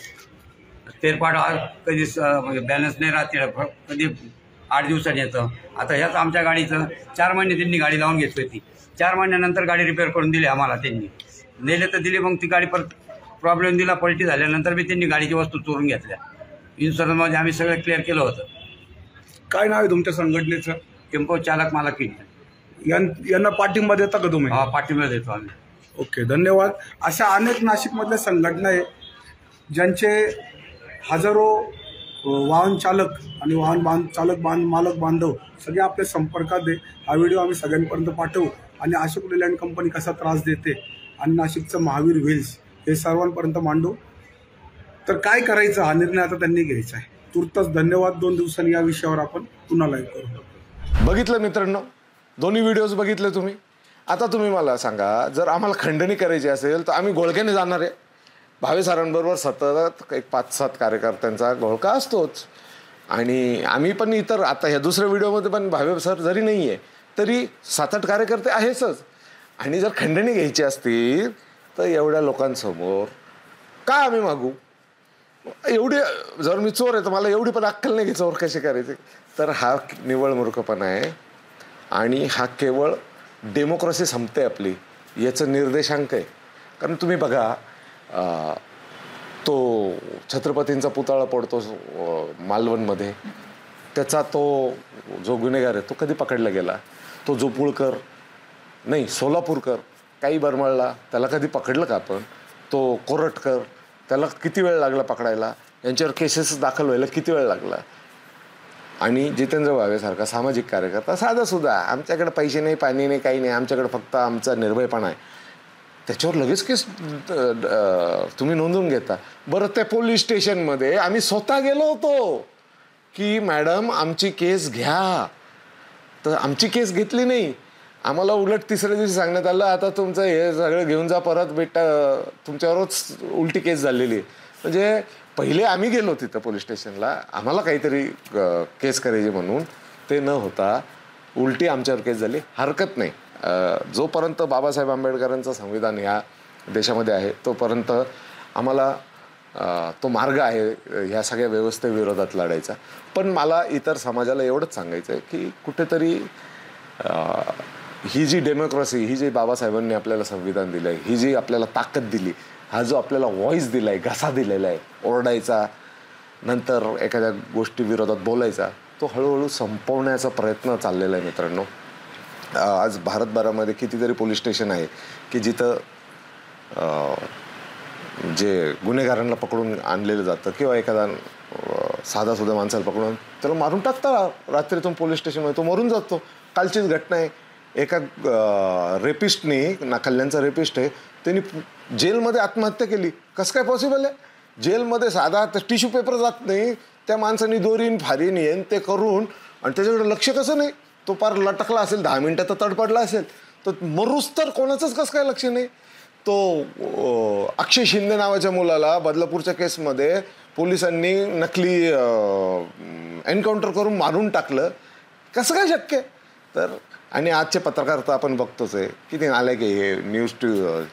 स्पेअर पार्ट कधी बॅलन्स नाही राहत. तिथं कधी 8 दिवसांनी येतं. आता ह्याच आमच्या गाडीचं 4 महिने त्यांनी गाडी लावून घेतली होती. 4 महिन्यानंतर गाडी रिपेअर करून दिली आम्हाला. त्यांनी नेले तर दिले, मग ती गाडी परत प्रॉब्लेम दिला. पलटी झाल्यानंतर बी त्यांनी गाडीची वस्तू चोरून घेतल्या. इन्शुरन्समध्ये आम्ही सगळं क्लिअर केलं होतं. काय नाव आहे तुमच्या संघटनेचं? टेम्पो चालक मालक इंडियन. यांना पाठिंबा देता का तुम्ही? हा, पाठिंबा देतो आम्ही. ओके, धन्यवाद. अशा अनेक नाशिकमधल्या संघटना आहे ज्यांचे हजारो वाहन चालक आणि मालक बांधव सगळे आपल्या संपर्कात आहे. हा व्हिडिओ आम्ही सगळ्यांपर्यंत पाठवू आणि अशोक लेलँड कंपनी कसा त्रास देते आणि नाशिकचं महावीर व्हील्स हे सर्वांपर्यंत मांडू. तर काय करायचं हा निर्णय आता त्यांनी घ्यायचा आहे. तुर्तच धन्यवाद. 2 दिवसांनी या विषयावर आपण पुन्हा लाईव्ह करू. बघितलं मित्रांनो, दोन्ही व्हिडिओज बघितले तुम्ही. आता तुम्ही मला सांगा, जर आम्हाला खंडणी करायची असेल तर आम्ही घोळक्याने जाणार आहे. भावे सरांबरोबर सतत एक 5-7 कार्यकर्त्यांचा घोळका असतोच. आणि आम्ही पण इतर आता ह्या दुसऱ्या व्हिडिओमध्ये पण भावे सर जरी नाही आहे तरी 7-8 कार्यकर्ते आहेतच. आणि जर खंडणी घ्यायची असतील तर एवढ्या लोकांसमोर का आम्ही मागू? एवढी जर मी चोर आहे तर मला एवढी पण अक्कल नाही की चोर कसे करायचे. तर हा निव्वळ मूर्खपणा आहे. आणि हा केवळ डेमोक्रेसी संपते आपली याचं निर्देशांक आहे. कारण तुम्ही बघा, तो छत्रपतींचा पुतळा पडतो मालवणमध्ये, त्याचा तो जो गुन्हेगार आहे तो कधी पकडला गेला? तो जोपुळकर नाही, सोलापूरकर काही बरमळला, त्याला कधी पकडलं का आपण? तो कोरटकर, त्याला किती वेळ लागला पकडायला? यांच्यावर केसेस दाखल व्हायला किती वेळ लागला? आणि जितेंद्र भावेसारखा सामाजिक कार्यकर्ता साधासुद्धा, आमच्याकडे पैसे नाही, पाणी नाही, काही नाही, आमच्याकडे फक्त आमचा निर्भयपणा आहे, त्याच्यावर लगेच केस तुम्ही नोंदवून घेता. बरं, त्या पोलीस स्टेशनमध्ये आम्ही स्वतः गेलो होतो की मॅडम आमची केस घ्या, तर आमची केस घेतली नाही. आम्हाला उलट 3ऱ्या दिवशी सांगण्यात आलं आता तुमचं हे सगळं घेऊन जा परत, बेटा तुमच्यावरच उलटी केस झालेली आहे. म्हणजे पहिले आम्ही गेलो तिथं पोलीस स्टेशनला, आम्हाला काहीतरी केस करायची म्हणून, ते न होता उलटी आमच्यावर केस झाली. हरकत नाही, जोपर्यंत बाबासाहेब आंबेडकरांचं संविधान या देशामध्ये आहे तोपर्यंत आम्हाला तो मार्ग आहे ह्या सगळ्या व्यवस्थेविरोधात लढायचा. पण मला इतर समाजाला एवढंच सांगायचं आहे की कुठेतरी ही जी डेमोक्रेसी, ही जी बाबासाहेबांनी आपल्याला संविधान दिलं आहे, ही जी आपल्याला ताकद दिली, हा जो आपल्याला व्हॉइस दिला आहे, घसा दिलेला आहे, ओरडायचा, नंतर एखाद्या गोष्टी विरोधात बोलायचा, तो हळूहळू संपवण्याचा प्रयत्न चाललेला आहे मित्रांनो. आज भारतभरामध्ये कितीतरी पोलीस स्टेशन आहे की जिथं जे गुन्हेगारांना पकडून आणलेलं जातं किंवा एखादा साधासुद्धा माणसाला पकडून त्याला मारून टाकता रात्रीतून पोलीस स्टेशनमध्ये, तो मरून जातो. कालचीच घटना आहे, एका रेपिस्टने, कल्याणचा रेपिस्ट आहे, त्यांनी जेलमध्ये आत्महत्या केली. कसं काय पॉसिबल आहे? जेलमध्ये साधा टिश्यू पेपर जात नाही, त्या माणसाने दोरीन फारीन येन ते करून, आणि त्याच्याकडे लक्ष कसं नाही, तो पार लटकला असेल, 10 मिनिटं तर तडपडला असेल, तर मरूस तर कोणाचंच कसं काय लक्ष नाही. तो अक्षय शिंदे नावाच्या मुलाला बदलापूरच्या केसमध्ये पोलिसांनी नकली एन्काउंटर करून मारून टाकलं. कसं काय शक्य? तर आणि आजचे पत्रकार तर आपण बघतोच आहे की ते आले की हे न्यूज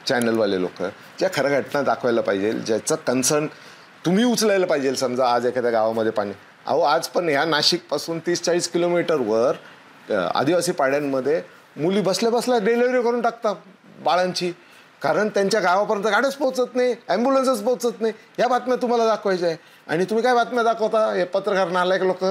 चॅनलवाले लोक ज्या खऱ्या घटना दाखवायला पाहिजे, ज्याचं कन्सर्न तुम्ही उचलायला पाहिजे. समजा आज एखाद्या गावामध्ये पाणी, आज पण ह्या नाशिकपासून 30-40 किलोमीटरवर आदिवासी पाड्यांमध्ये मुली बसल्या बसल्या डिलिव्हरी करून टाकतात बाळांची, कारण त्यांच्या गावापर्यंत गाड्याच पोहोचत नाही, ॲम्ब्युलन्सच पोहोचत नाही. ह्या बातम्या तुम्हाला दाखवायच्या आहे. आणि तुम्ही काय बातम्या दाखवता? हे पत्रकार नालायक लोक,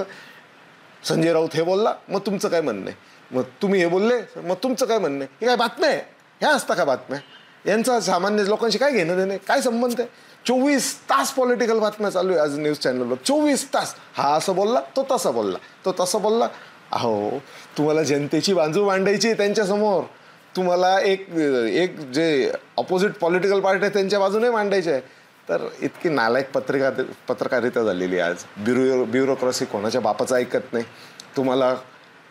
संजय राऊत हे बोलला मग तुमचं काय म्हणणं आहे, मग तुम्ही हे बोलले मग तुमचं काय म्हणणं आहे. हे काय बातम्या आहे? ह्या असता का बातम्या? यांचा सामान्य लोकांशी काय घेणं देणे, काय संबंध आहे? 24 तास पॉलिटिकल बातम्या चालू आहे आज न्यूज चॅनलवर. 24 तास हा असं बोलला, तो तसं बोलला, तो तसं बोलला. अहो, तुम्हाला जनतेची बाजू मांडायची आहे त्यांच्यासमोर, तुम्हाला एक जे ऑपोजिट पॉलिटिकल पार्टी आहे त्यांच्या बाजूने मांडायचे आहे. तर इतकी नालायक पत्रकारिता झालेली आहे आज. ब्युरोक्रसी कोणाच्या बापाचं ऐकत नाही, तुम्हाला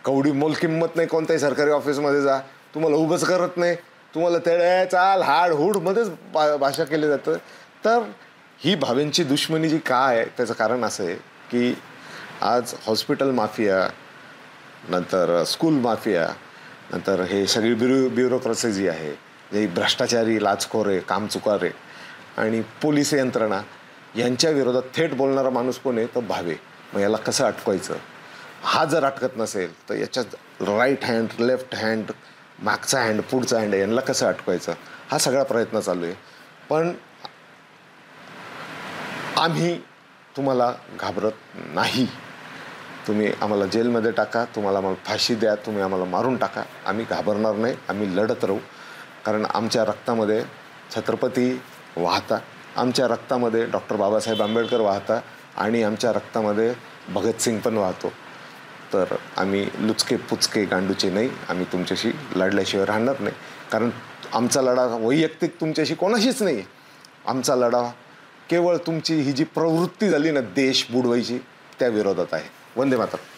कवडी मोल किंमत नाही, कोणत्याही सरकारी ऑफिसमध्ये जा, तुम्हाला उभंच करत नाही, तुम्हाला तेड्या चाल हाड हुडमध्येच भाषा केली जातं. तर ही भावेंची दुश्मनी जी काय आहे त्याचं कारण असं आहे की आज हॉस्पिटल माफिया, नंतर स्कूल माफिया, नंतर हे सगळी ब्युरोक्रसी जी आहे, जे भ्रष्टाचारी, लाचखोरे, कामचुकारे आणि पोलीस यंत्रणा यांच्या विरोधात थेट बोलणारा माणूस कोण आहे? तर भावे. मग याला कसं अटकवायचं? हा जर अटकत नसेल तर याच्यात राईट हँड, लेफ्ट हँड, मागचा हँड, पुढचा हँड, यांना कसं अटकवायचं? हा सगळा प्रयत्न चालू आहे. पण आम्ही तुम्हाला घाबरत नाही. तुम्ही आम्हाला जेलमध्ये टाका, तुम्हाला आम्हाला फाशी द्या, तुम्ही आम्हाला मारून टाका, आम्ही घाबरणार नाही, आम्ही लढत राहू. कारण आमच्या रक्तामध्ये छत्रपती वाहता, आमच्या रक्तामध्ये डॉक्टर बाबासाहेब आंबेडकर वाहता, आणि आमच्या रक्तामध्ये भगतसिंग पण वाहतो. तर आम्ही लुचके पुचके गांडूचे नाही, आम्ही तुमच्याशी लढल्याशिवाय राहणार नाही. कारण आमचा लढा वैयक्तिक तुमच्याशी कोणाशीच नाही आहे. आमचा लढा केवळ तुमची ही जी प्रवृत्ती झाली ना देश बुडवायची, त्या विरोधात आहे. वंदे मातरम.